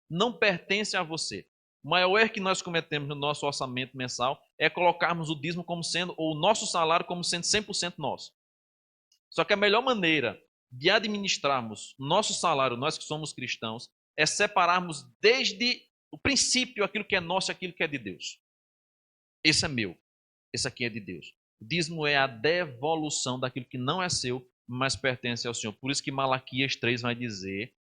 Não pertence a você. O maior erro que nós cometemos no nosso orçamento mensal é colocarmos o dízimo como sendo, ou o nosso salário como sendo 100% nosso. Só que a melhor maneira de administrarmos nosso salário, nós que somos cristãos, é separarmos desde o princípio aquilo que é nosso e aquilo que é de Deus. Esse é meu, esse aqui é de Deus. O dízimo é a devolução daquilo que não é seu, mas pertence ao Senhor. Por isso que Malaquias 3 vai dizer,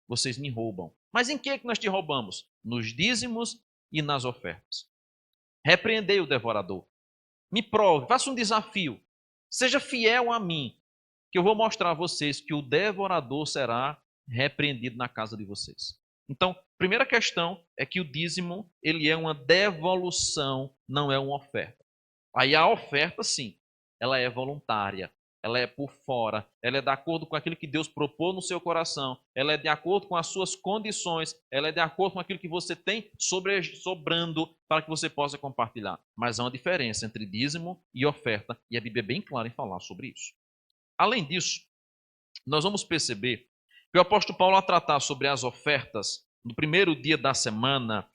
vocês me roubam. Mas em que é que nós te roubamos? Nos dízimos e nas ofertas. Repreendei o devorador. Me prove, faça um desafio. Seja fiel a mim, que eu vou mostrar a vocês que o devorador será repreendido na casa de vocês. Então, primeira questão é que o dízimo, ele é uma devolução, não é uma oferta. Aí a oferta, sim, ela é voluntária. Ela é por fora, ela é de acordo com aquilo que Deus propôs no seu coração, ela é de acordo com as suas condições, ela é de acordo com aquilo que você tem sobrando para que você possa compartilhar. Mas há uma diferença entre dízimo e oferta, e a Bíblia é bem clara em falar sobre isso. Além disso, nós vamos perceber que o apóstolo Paulo, ao tratar sobre as ofertas, no primeiro dia da semana,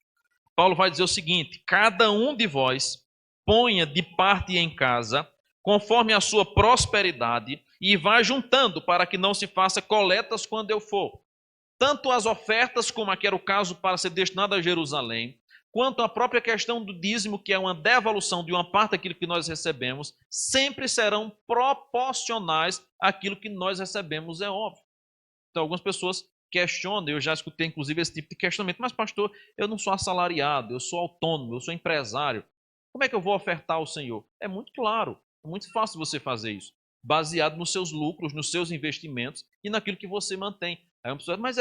Paulo vai dizer o seguinte: cada um de vós ponha de parte em casa, conforme a sua prosperidade, e vá juntando para que não se faça coletas quando eu for. Tanto as ofertas, como aqui era o caso para ser destinado a Jerusalém, quanto a própria questão do dízimo, que é uma devolução de uma parte daquilo que nós recebemos, sempre serão proporcionais àquilo que nós recebemos, é óbvio. Então, algumas pessoas questiona, eu já escutei inclusive esse tipo de questionamento, mas pastor, eu não sou assalariado, eu sou autônomo, eu sou empresário, como é que eu vou ofertar ao Senhor? É muito claro, é muito fácil você fazer isso, baseado nos seus lucros, nos seus investimentos e naquilo que você mantém. Aí uma pessoa, mas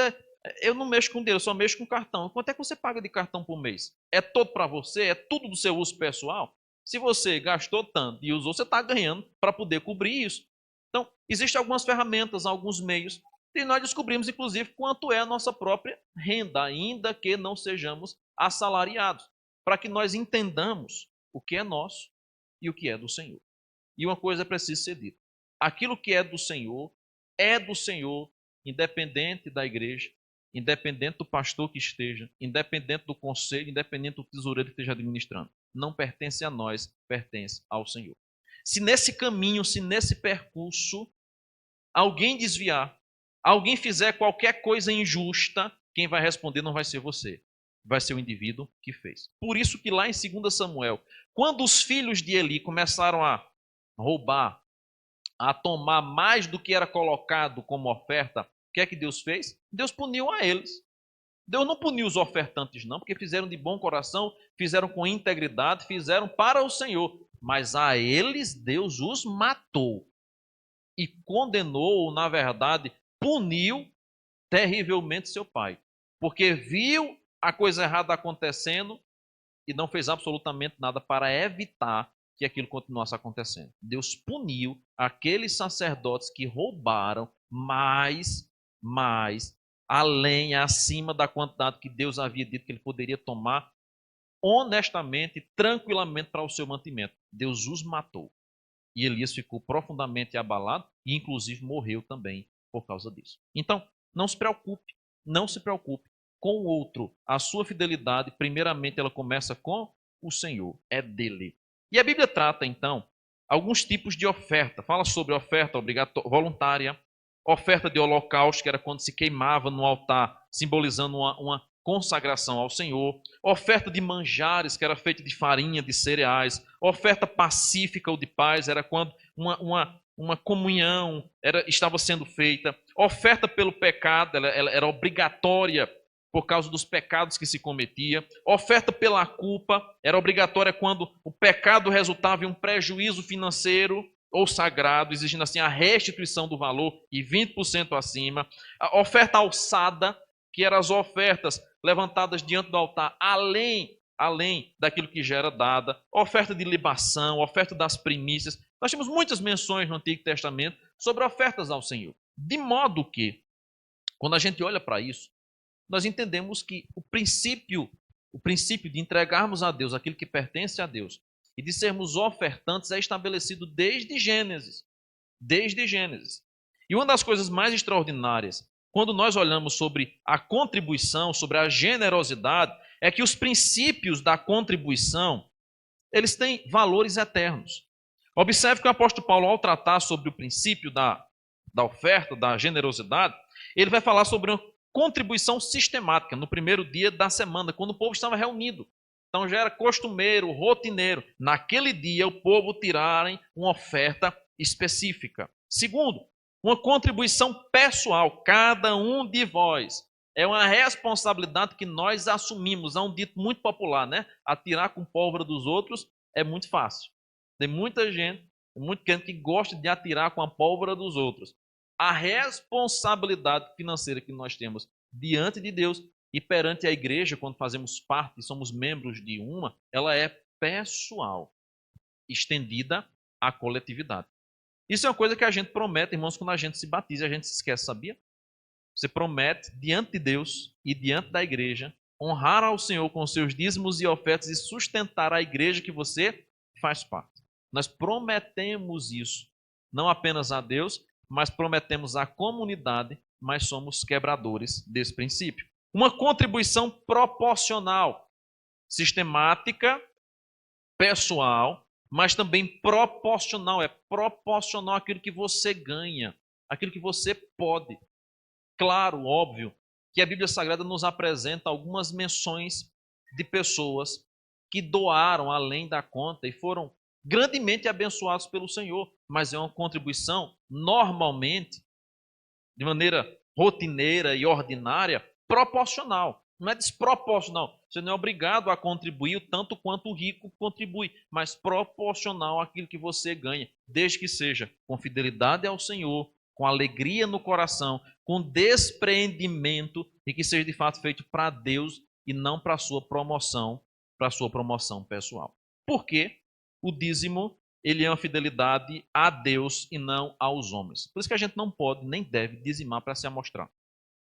eu não mexo com dinheiro, eu só mexo com cartão. Quanto é que você paga de cartão por mês? É todo para você? É tudo do seu uso pessoal? Se você gastou tanto e usou, você está ganhando para poder cobrir isso. Então, existem algumas ferramentas, alguns meios, e nós descobrimos, inclusive, quanto é a nossa própria renda, ainda que não sejamos assalariados, para que nós entendamos o que é nosso e o que é do Senhor. E uma coisa é preciso ser dita: aquilo que é do Senhor, independente da igreja, independente do pastor que esteja, independente do conselho, independente do tesoureiro que esteja administrando. Não pertence a nós, pertence ao Senhor. Se nesse caminho, se nesse percurso, alguém desviar, alguém fizer qualquer coisa injusta, quem vai responder não vai ser você, vai ser o indivíduo que fez. Por isso que lá em 2 Samuel, quando os filhos de Eli começaram a roubar, a tomar mais do que era colocado como oferta, o que é que Deus fez? Deus puniu a eles. Deus não puniu os ofertantes não, porque fizeram de bom coração, fizeram com integridade, fizeram para o Senhor. Mas a eles Deus os matou e condenou, ou na verdade, puniu terrivelmente seu pai. Porque viu a coisa errada acontecendo e não fez absolutamente nada para evitar que aquilo continuasse acontecendo. Deus puniu aqueles sacerdotes que roubaram mais, além, acima da quantidade que Deus havia dito que ele poderia tomar, honestamente, tranquilamente para o seu mantimento. Deus os matou. E Elias ficou profundamente abalado e, inclusive, morreu também por causa disso. Então, não se preocupe, não se preocupe com o outro. A sua fidelidade, primeiramente, ela começa com o Senhor, é dele. E a Bíblia trata, então, alguns tipos de oferta. Fala sobre oferta voluntária, oferta de holocausto, que era quando se queimava no altar, simbolizando uma consagração ao Senhor, oferta de manjares, que era feita de farinha, de cereais, oferta pacífica ou de paz, era quando uma comunhão estava sendo feita, oferta pelo pecado, ela era obrigatória por causa dos pecados que se cometia, oferta pela culpa, era obrigatória quando o pecado resultava em um prejuízo financeiro ou sagrado, exigindo assim a restituição do valor e 20% acima, a oferta alçada, que eram as ofertas levantadas diante do altar, além daquilo que já era dada, oferta de libação, oferta das primícias. Nós temos muitas menções no Antigo Testamento sobre ofertas ao Senhor. De modo que, quando a gente olha para isso, nós entendemos que o princípio de entregarmos a Deus aquilo que pertence a Deus e de sermos ofertantes é estabelecido desde Gênesis. Desde Gênesis. E uma das coisas mais extraordinárias, quando nós olhamos sobre a contribuição, sobre a generosidade, é que os princípios da contribuição, eles têm valores eternos. Observe que o apóstolo Paulo, ao tratar sobre o princípio da oferta, da generosidade, ele vai falar sobre uma contribuição sistemática no primeiro dia da semana, quando o povo estava reunido. Então já era costumeiro, rotineiro, naquele dia o povo tirarem uma oferta específica. Segundo, uma contribuição pessoal, cada um de vós. É uma responsabilidade que nós assumimos. Há um dito muito popular, né? Atirar com pólvora dos outros é muito fácil. Tem muita gente, que gosta de atirar com a pólvora dos outros. A responsabilidade financeira que nós temos diante de Deus e perante a igreja, quando fazemos parte e somos membros de uma, ela é pessoal, estendida à coletividade. Isso é uma coisa que a gente promete, irmãos, quando a gente se batiza, a gente se esquece, sabia? Você promete diante de Deus e diante da igreja honrar ao Senhor com seus dízimos e ofertas e sustentar a igreja que você faz parte. Nós prometemos isso, não apenas a Deus, mas prometemos à comunidade, mas somos quebradores desse princípio. Uma contribuição proporcional, sistemática, pessoal, mas também proporcional. É proporcional àquilo que você ganha, àquilo que você pode. Claro, óbvio, que a Bíblia Sagrada nos apresenta algumas menções de pessoas que doaram além da conta e foram grandemente abençoados pelo Senhor, mas é uma contribuição, normalmente, de maneira rotineira e ordinária, proporcional. Não é desproporcional. Você não é obrigado a contribuir o tanto quanto o rico contribui, mas proporcional àquilo que você ganha, desde que seja com fidelidade ao Senhor, com alegria no coração, com despreendimento e que seja de fato feito para Deus e não para a sua promoção pessoal. Por quê? O dízimo, ele é uma fidelidade a Deus e não aos homens. Por isso que a gente não pode nem deve dizimar para se amostrar.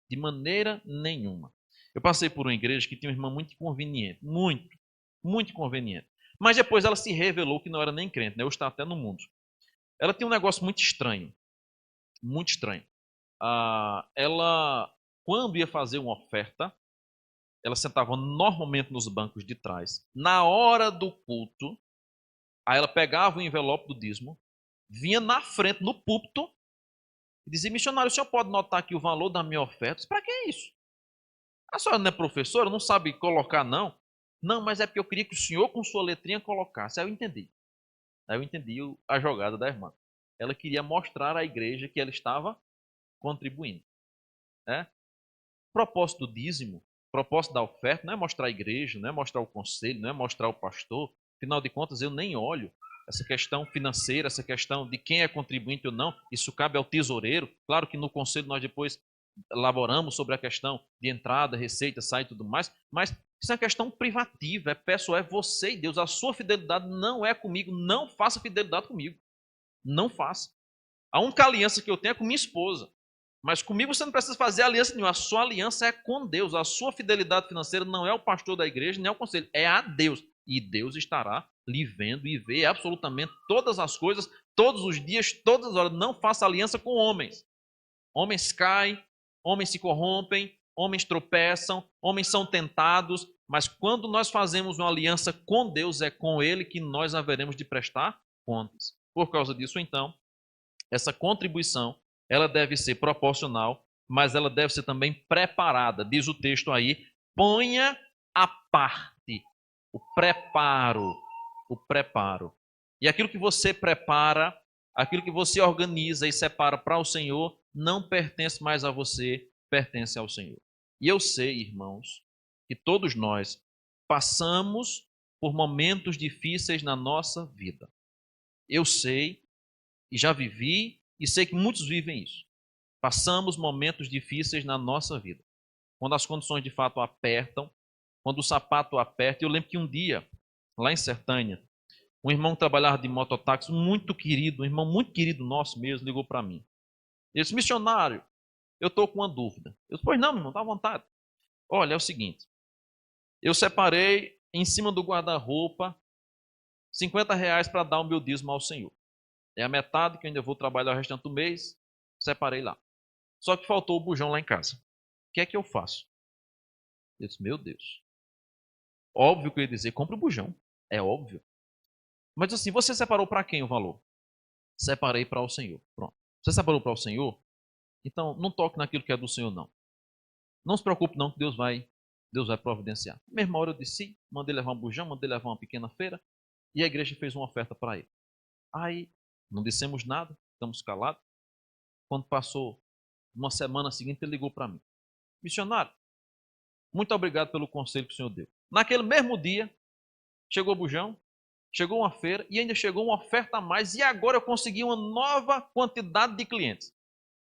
De maneira nenhuma. Eu passei por uma igreja que tinha uma irmã muito inconveniente, muito inconveniente. Mas depois ela se revelou que não era nem crente, né? Hoje está até no mundo. Ela tinha um negócio muito estranho, muito estranho. Ela, quando ia fazer uma oferta, ela sentava normalmente nos bancos de trás. Na hora do culto, aí ela pegava o envelope do dízimo, vinha na frente, no púlpito, e dizia: missionário, o senhor pode notar aqui o valor da minha oferta? Para que isso? A senhora não é professora, não sabe colocar, não? Não, mas é porque eu queria que o senhor, com sua letrinha, colocasse. Aí eu entendi. Aí eu entendi a jogada da irmã. Ela queria mostrar à igreja que ela estava contribuindo. Né? Propósito do dízimo, propósito da oferta, não é mostrar a igreja, não é mostrar o conselho, não é mostrar o pastor. Afinal de contas, eu nem olho essa questão financeira, essa questão de quem é contribuinte ou não. Isso cabe ao tesoureiro. Claro que no conselho nós depois elaboramos sobre a questão de entrada, receita, saída e tudo mais, mas isso é uma questão privativa, é pessoal, é você e Deus. A sua fidelidade não é comigo, não faça fidelidade comigo. Não faça. A única aliança que eu tenho é com minha esposa. Mas comigo você não precisa fazer aliança nenhuma. A sua aliança é com Deus. A sua fidelidade financeira não é o pastor da igreja, nem é o conselho, é a Deus. E Deus estará lhe vendo e vê absolutamente todas as coisas, todos os dias, todas as horas. Não faça aliança com homens. Homens caem, homens se corrompem, homens tropeçam, homens são tentados, mas quando nós fazemos uma aliança com Deus, é com Ele que nós haveremos de prestar contas. Por causa disso, então, essa contribuição, ela deve ser proporcional, mas ela deve ser também preparada. Diz o texto aí: ponha à parte o preparo, o preparo. E aquilo que você prepara, aquilo que você organiza e separa para o Senhor, não pertence mais a você, pertence ao Senhor. E eu sei, irmãos, que todos nós passamos por momentos difíceis na nossa vida. Eu sei, e já vivi, e sei que muitos vivem isso. Passamos momentos difíceis na nossa vida. Quando as condições de fato apertam, quando o sapato aperta. Eu lembro que um dia, lá em Sertânia, um irmão que trabalhava de mototáxi, muito querido, um irmão muito querido nosso mesmo, ligou para mim. Ele disse: missionário, eu estou com uma dúvida. Eu disse: pois não, meu irmão, está à vontade. Olha, é o seguinte, eu separei em cima do guarda-roupa R$ 50 para dar o meu dízimo ao Senhor. É a metade que eu ainda vou trabalhar o restante do mês, separei lá. Só que faltou o bujão lá em casa. O que é que eu faço? Eu disse: meu Deus. Óbvio que eu ia dizer: compra o bujão. É óbvio. Mas assim, você separou para quem o valor? Separei para o Senhor. Pronto. Você separou para o Senhor? Então, não toque naquilo que é do Senhor, não. Não se preocupe, não, que Deus vai providenciar. Na mesma hora eu disse, mandei levar um bujão, mandei levar uma pequena feira, e a igreja fez uma oferta para ele. Aí, não dissemos nada, ficamos calados. Quando passou uma semana seguinte, ele ligou para mim: missionário, muito obrigado pelo conselho que o senhor deu. Naquele mesmo dia, chegou o bujão, chegou uma feira e ainda chegou uma oferta a mais, e agora eu consegui uma nova quantidade de clientes.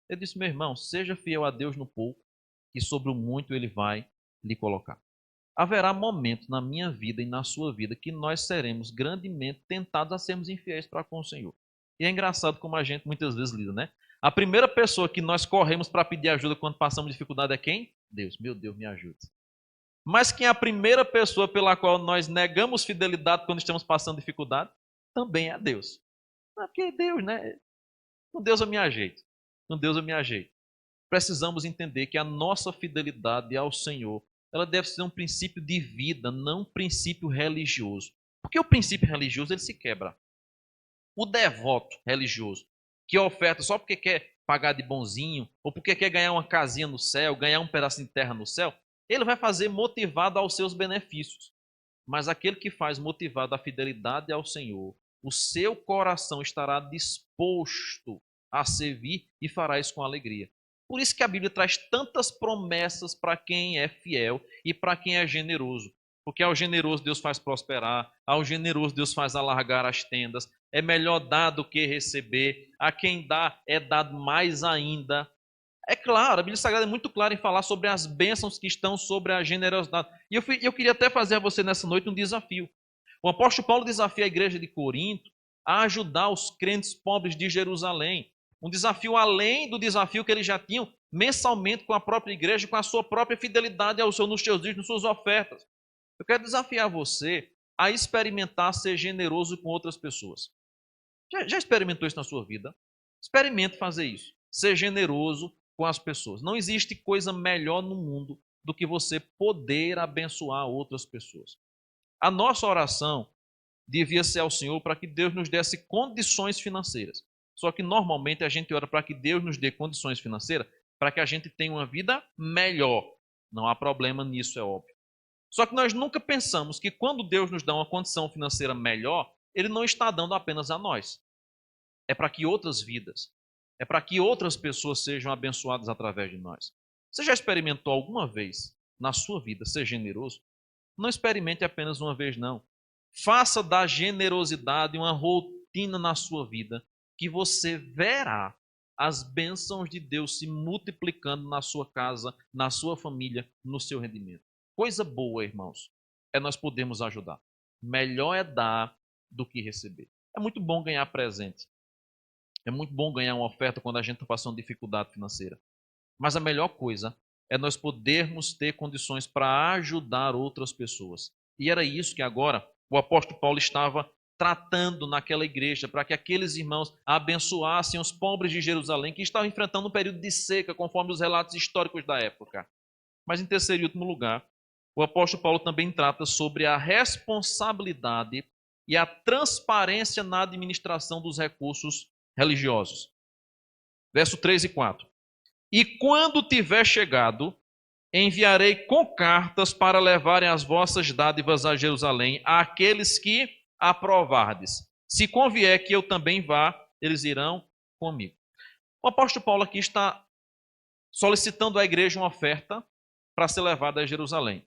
Eu disse: meu irmão, seja fiel a Deus no pouco, que sobre o muito Ele vai lhe colocar. Haverá momentos na minha vida e na sua vida que nós seremos grandemente tentados a sermos infiéis para com o Senhor. E é engraçado como a gente muitas vezes lida, né? A primeira pessoa que nós corremos para pedir ajuda quando passamos dificuldade é quem? Deus. Meu Deus, me ajude. Mas quem é a primeira pessoa pela qual nós negamos fidelidade quando estamos passando dificuldade? Também é Deus. Porque é Deus, né? Com Deus eu me ajeito. Com Deus eu me ajeito. Precisamos entender que a nossa fidelidade ao Senhor, ela deve ser um princípio de vida, não um princípio religioso. Porque o princípio religioso, ele se quebra. O devoto religioso, que oferta só porque quer pagar de bonzinho, ou porque quer ganhar uma casinha no céu, ganhar um pedacinho de terra no céu, ele vai fazer motivado aos seus benefícios. Mas aquele que faz motivado à fidelidade ao Senhor, o seu coração estará disposto a servir e fará isso com alegria. Por isso que a Bíblia traz tantas promessas para quem é fiel e para quem é generoso. Porque ao generoso Deus faz prosperar, ao generoso Deus faz alargar as tendas. É melhor dar do que receber. A quem dá é dado mais ainda. É claro, a Bíblia Sagrada é muito clara em falar sobre as bênçãos que estão sobre a generosidade. E eu queria até fazer a você nessa noite um desafio. O apóstolo Paulo desafia a igreja de Corinto a ajudar os crentes pobres de Jerusalém. Um desafio além do desafio que eles já tinham mensalmente com a própria igreja, com a sua própria fidelidade ao Senhor nos seus dias, nas suas ofertas. Eu quero desafiar você a experimentar ser generoso com outras pessoas. Já experimentou isso na sua vida? Experimente fazer isso. Ser generoso com as pessoas. Não existe coisa melhor no mundo do que você poder abençoar outras pessoas. A nossa oração devia ser ao Senhor para que Deus nos desse condições financeiras. Só que normalmente a gente ora para que Deus nos dê condições financeiras para que a gente tenha uma vida melhor. Não há problema nisso, é óbvio. Só que nós nunca pensamos que quando Deus nos dá uma condição financeira melhor, Ele não está dando apenas a nós. É para que outras vidas, é para que outras pessoas sejam abençoadas através de nós. Você já experimentou alguma vez na sua vida ser generoso? Não experimente apenas uma vez, não. Faça da generosidade uma rotina na sua vida, que você verá as bênçãos de Deus se multiplicando na sua casa, na sua família, no seu rendimento. Coisa boa, irmãos, é nós podermos ajudar. Melhor é dar do que receber. É muito bom ganhar presente. É muito bom ganhar uma oferta quando a gente está passando dificuldade financeira. Mas a melhor coisa é nós podermos ter condições para ajudar outras pessoas. E era isso que agora o apóstolo Paulo estava tratando naquela igreja, para que aqueles irmãos abençoassem os pobres de Jerusalém, que estavam enfrentando um período de seca, conforme os relatos históricos da época. Mas em terceiro e último lugar, o apóstolo Paulo também trata sobre a responsabilidade e a transparência na administração dos recursos religiosos. Verso 3 e 4. E quando tiver chegado, enviarei com cartas para levarem as vossas dádivas a Jerusalém, àqueles que aprovardes. Se convier que eu também vá, eles irão comigo. O apóstolo Paulo aqui está solicitando à igreja uma oferta para ser levada a Jerusalém.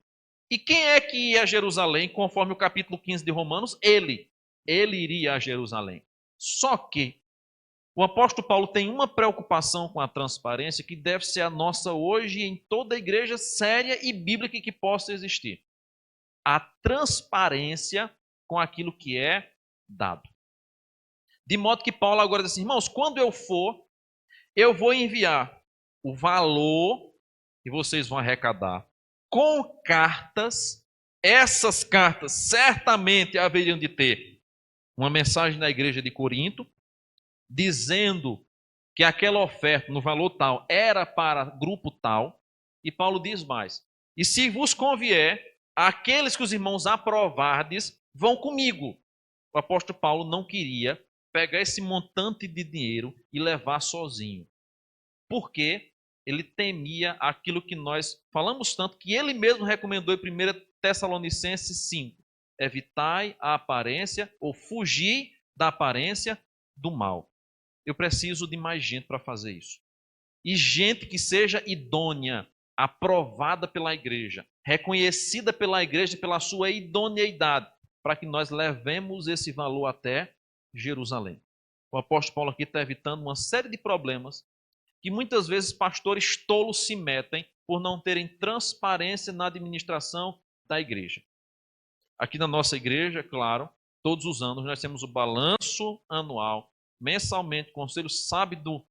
E quem é que ia a Jerusalém, conforme o capítulo 15 de Romanos? Ele iria a Jerusalém. Só que o apóstolo Paulo tem uma preocupação com a transparência que deve ser a nossa hoje em toda a igreja séria e bíblica que possa existir. A transparência com aquilo que é dado. De modo que Paulo agora diz assim, irmãos, quando eu for, eu vou enviar o valor que vocês vão arrecadar com cartas. Essas cartas certamente haveriam de ter uma mensagem da igreja de Corinto, dizendo que aquela oferta no valor tal era para grupo tal. E Paulo diz mais, e se vos convier, aqueles que os irmãos aprovardes vão comigo. O apóstolo Paulo não queria pegar esse montante de dinheiro e levar sozinho. Porque ele temia aquilo que nós falamos tanto, que ele mesmo recomendou em 1 Tessalonicenses 5. Evitai a aparência ou fugir da aparência do mal. Eu preciso de mais gente para fazer isso. E gente que seja idônea, aprovada pela igreja, reconhecida pela igreja pela sua idoneidade, para que nós levemos esse valor até Jerusalém. O apóstolo Paulo aqui está evitando uma série de problemas que muitas vezes pastores tolos se metem por não terem transparência na administração da igreja. Aqui na nossa igreja, claro, todos os anos nós temos o balanço anual. Mensalmente, o conselho sabe do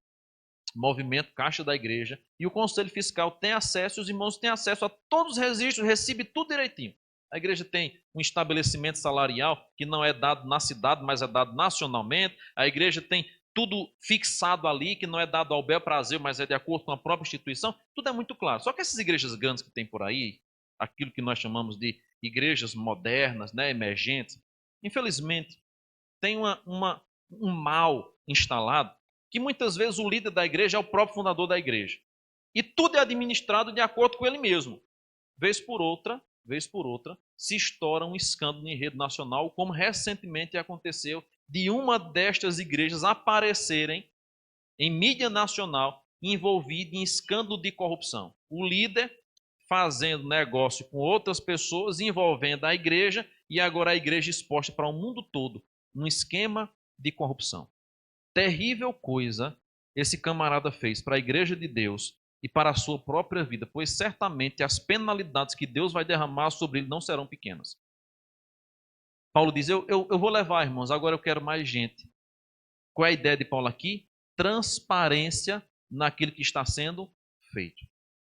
movimento caixa da igreja e o conselho fiscal tem acesso, os irmãos têm acesso a todos os registros, recebe tudo direitinho. A igreja tem um estabelecimento salarial que não é dado na cidade, mas é dado nacionalmente. A igreja tem tudo fixado ali, que não é dado ao bel prazer, mas é de acordo com a própria instituição. Tudo é muito claro. Só que essas igrejas grandes que tem por aí, aquilo que nós chamamos de igrejas modernas, né, emergentes, infelizmente, tem um mal instalado, que muitas vezes o líder da igreja é o próprio fundador da igreja. E tudo é administrado de acordo com ele mesmo. Vez por outra, se estoura um escândalo em rede nacional, como recentemente aconteceu, de uma destas igrejas aparecerem em mídia nacional, envolvido em escândalo de corrupção. O líder fazendo negócio com outras pessoas, envolvendo a igreja, e agora a igreja exposta para o mundo todo, num esquema de corrupção. Terrível coisa esse camarada fez para a igreja de Deus e para a sua própria vida, pois certamente as penalidades que Deus vai derramar sobre ele não serão pequenas. Paulo diz, eu vou levar, irmãos, agora eu quero mais gente. Qual é a ideia de Paulo aqui? Transparência naquilo que está sendo feito.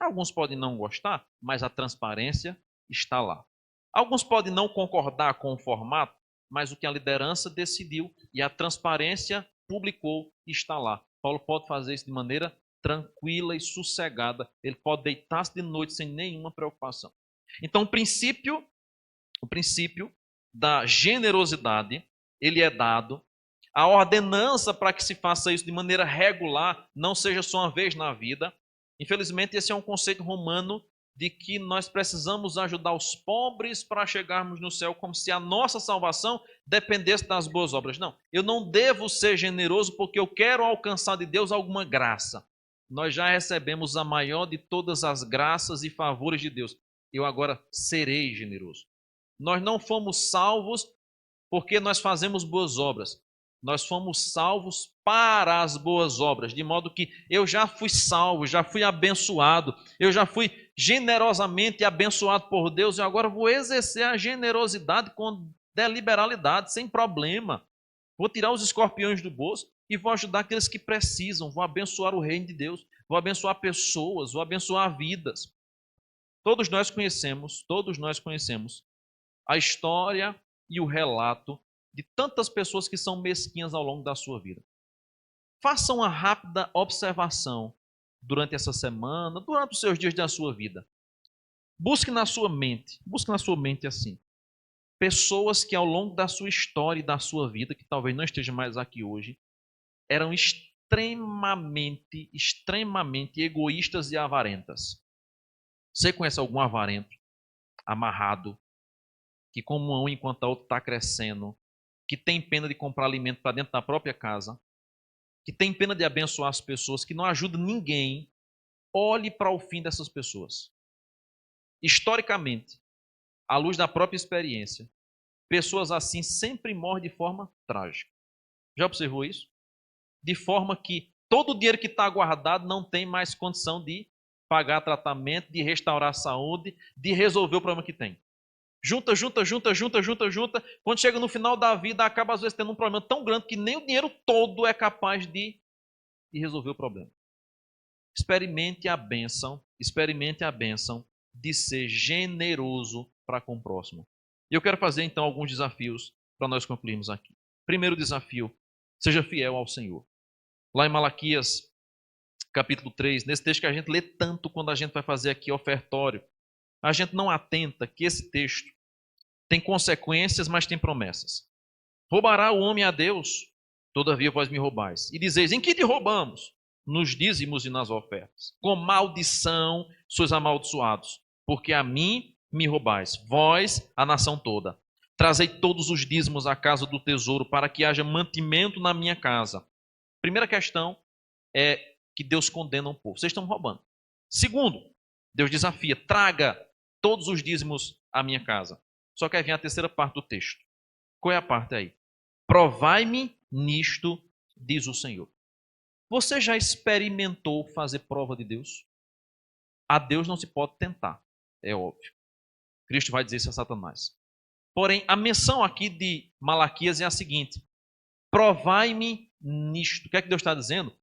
Alguns podem não gostar, mas a transparência está lá. Alguns podem não concordar com o formato, mas o que a liderança decidiu e a transparência publicou está lá. Paulo pode fazer isso de maneira tranquila e sossegada. Ele pode deitar-se de noite sem nenhuma preocupação. Então, o princípio da generosidade, ele é dado. A ordenança para que se faça isso de maneira regular, não seja só uma vez na vida. Infelizmente, esse é um conceito romano de que nós precisamos ajudar os pobres para chegarmos no céu, como se a nossa salvação dependesse das boas obras. Não, eu não devo ser generoso porque eu quero alcançar de Deus alguma graça. Nós já recebemos a maior de todas as graças e favores de Deus. Eu agora serei generoso. Nós não fomos salvos porque nós fazemos boas obras. Nós fomos salvos para as boas obras, de modo que eu já fui salvo, já fui abençoado, eu já fui generosamente abençoado por Deus e agora vou exercer a generosidade com deliberalidade, sem problema. Vou tirar os escorpiões do bolso e vou ajudar aqueles que precisam, vou abençoar o reino de Deus, vou abençoar pessoas, vou abençoar vidas. Todos nós conhecemos a história e o relato de tantas pessoas que são mesquinhas ao longo da sua vida. Faça uma rápida observação durante essa semana, durante os seus dias da sua vida. Busque na sua mente assim, pessoas que ao longo da sua história e da sua vida, que talvez não esteja mais aqui hoje, eram extremamente egoístas e avarentas. Você conhece algum avarento, amarrado, que como uma unha enquanto a outra está crescendo, que tem pena de comprar alimento para dentro da própria casa, que tem pena de abençoar as pessoas, que não ajuda ninguém? Olhe para o fim dessas pessoas. Historicamente, à luz da própria experiência, pessoas assim sempre morrem de forma trágica. Já observou isso? De forma que todo o dinheiro que está guardado não tem mais condição de pagar tratamento, de restaurar a saúde, de resolver o problema que tem. Junta. Quando chega no final da vida, acaba às vezes tendo um problema tão grande que nem o dinheiro todo é capaz de resolver o problema. Experimente a bênção de ser generoso para com o próximo. E eu quero fazer então alguns desafios para nós concluirmos aqui. Primeiro desafio, seja fiel ao Senhor. Lá em Malaquias, capítulo 3, nesse texto que a gente lê tanto quando a gente vai fazer aqui ofertório, a gente não atenta que esse texto tem consequências, mas tem promessas. Roubará o homem a Deus? Todavia vós me roubais. E dizeis, em que te roubamos? Nos dízimos e nas ofertas. Com maldição sois amaldiçoados, porque a mim me roubais, vós, a nação toda. Trazei todos os dízimos à casa do tesouro, para que haja mantimento na minha casa. Primeira questão é que Deus condena um povo. Vocês estão roubando. Segundo, Deus desafia, traga todos os dízimos à minha casa. Só que aí vem a terceira parte do texto. Qual é a parte aí? Provai-me nisto, diz o Senhor. Você já experimentou fazer prova de Deus? A Deus não se pode tentar, é óbvio. Cristo vai dizer isso a Satanás. Porém, a menção aqui de Malaquias é a seguinte: provai-me nisto. O que é que Deus está dizendo?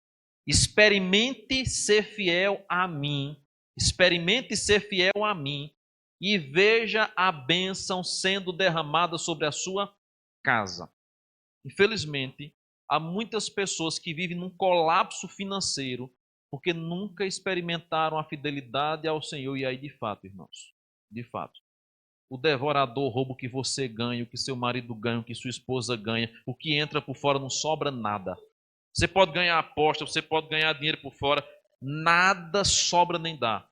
Experimente ser fiel a mim. Experimente ser fiel a mim e veja a bênção sendo derramada sobre a sua casa. Infelizmente, há muitas pessoas que vivem num colapso financeiro porque nunca experimentaram a fidelidade ao Senhor. E aí, de fato, irmãos, de fato, o devorador rouba o que você ganha, o que seu marido ganha, o que sua esposa ganha, o que entra por fora não sobra nada. Você pode ganhar aposta, você pode ganhar dinheiro por fora, nada sobra nem dá.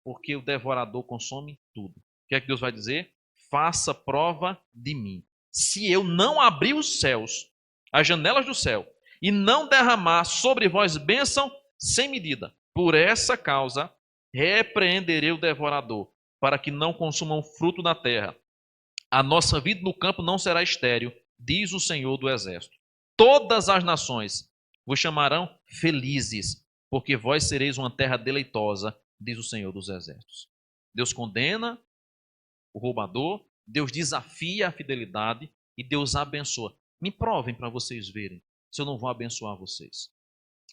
Porque o devorador consome tudo. O que é que Deus vai dizer? Faça prova de mim. Se eu não abrir os céus, as janelas do céu, e não derramar sobre vós bênção, sem medida. Por essa causa, repreenderei o devorador, para que não consumam o fruto da terra. A nossa vida no campo não será estéril, diz o Senhor do Exército. Todas as nações vos chamarão felizes, porque vós sereis uma terra deleitosa, diz o Senhor dos Exércitos. Deus condena o roubador, Deus desafia a fidelidade e Deus abençoa. Me provem para vocês verem se eu não vou abençoar vocês.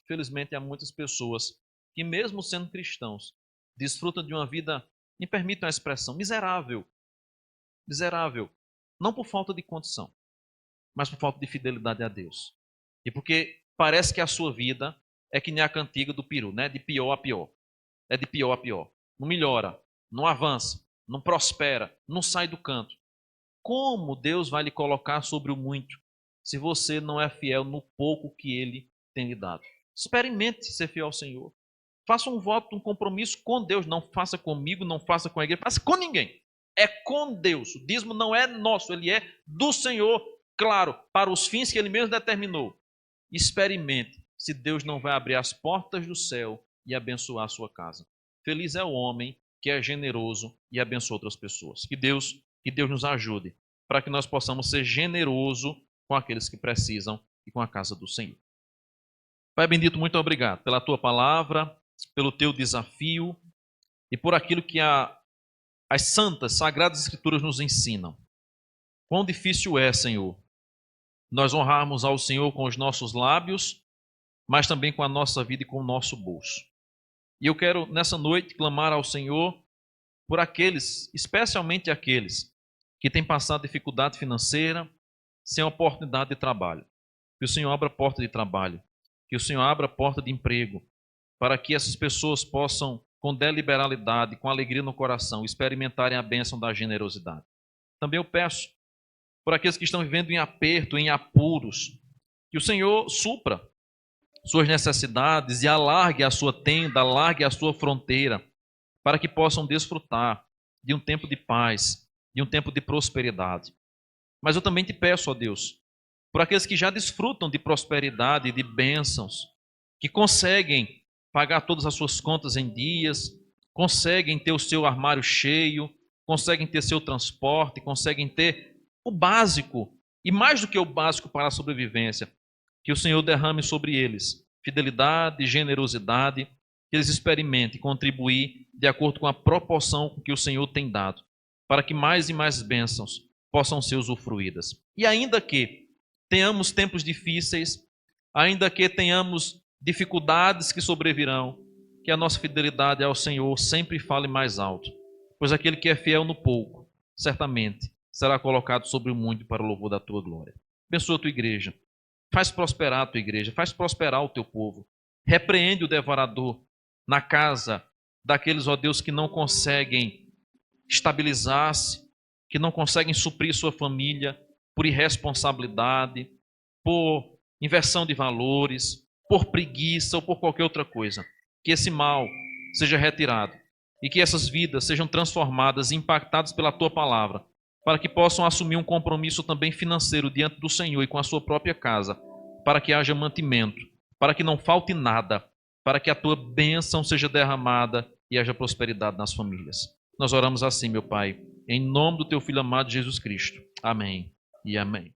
Felizmente, há muitas pessoas que, mesmo sendo cristãos, desfrutam de uma vida, me permitam a expressão, miserável. Miserável. Não por falta de condição, mas por falta de fidelidade a Deus. E porque parece que a sua vida é que nem a cantiga do peru, né? De pior a pior. É de pior a pior. Não melhora, não avança, não prospera, não sai do canto. Como Deus vai lhe colocar sobre o muito, se você não é fiel no pouco que Ele tem lhe dado? Experimente ser fiel ao Senhor. Faça um voto, um compromisso com Deus. Não faça comigo, não faça com a igreja, faça com ninguém. É com Deus. O dízimo não é nosso, ele é do Senhor, claro, para os fins que Ele mesmo determinou. Experimente se Deus não vai abrir as portas do céu e abençoar a sua casa. Feliz é o homem que é generoso e abençoa outras pessoas. Que Deus nos ajude para que nós possamos ser generosos com aqueles que precisam e com a casa do Senhor. Pai bendito, muito obrigado pela tua palavra, pelo teu desafio e por aquilo que as santas, sagradas escrituras nos ensinam. Quão difícil é, Senhor, nós honrarmos ao Senhor com os nossos lábios, mas também com a nossa vida e com o nosso bolso. E eu quero, nessa noite, clamar ao Senhor por aqueles, especialmente aqueles que têm passado dificuldade financeira, sem oportunidade de trabalho. Que o Senhor abra a porta de trabalho, que o Senhor abra a porta de emprego, para que essas pessoas possam, com deliberalidade, com alegria no coração, experimentarem a bênção da generosidade. Também eu peço por aqueles que estão vivendo em aperto, em apuros, que o Senhor supra suas necessidades e alargue a sua tenda, alargue a sua fronteira, para que possam desfrutar de um tempo de paz, de um tempo de prosperidade. Mas eu também te peço, ó Deus, por aqueles que já desfrutam de prosperidade e de bênçãos, que conseguem pagar todas as suas contas em dias, conseguem ter o seu armário cheio, conseguem ter seu transporte, conseguem ter o básico, e mais do que o básico para a sobrevivência, que o Senhor derrame sobre eles fidelidade, generosidade, que eles experimentem contribuir de acordo com a proporção que o Senhor tem dado, para que mais e mais bênçãos possam ser usufruídas. E ainda que tenhamos tempos difíceis, ainda que tenhamos dificuldades que sobrevirão, que a nossa fidelidade ao Senhor sempre fale mais alto, pois aquele que é fiel no pouco, certamente será colocado sobre o muito para o louvor da tua glória. Abençoa a tua igreja, faz prosperar a tua igreja, faz prosperar o teu povo, repreende o devorador na casa daqueles, ó Deus, que não conseguem estabilizar-se, que não conseguem suprir sua família por irresponsabilidade, por inversão de valores, por preguiça ou por qualquer outra coisa. Que esse mal seja retirado e que essas vidas sejam transformadas e impactadas pela tua palavra, para que possam assumir um compromisso também financeiro diante do Senhor e com a sua própria casa, para que haja mantimento, para que não falte nada, para que a tua bênção seja derramada e haja prosperidade nas famílias. Nós oramos assim, meu Pai, em nome do teu Filho amado Jesus Cristo. Amém e amém.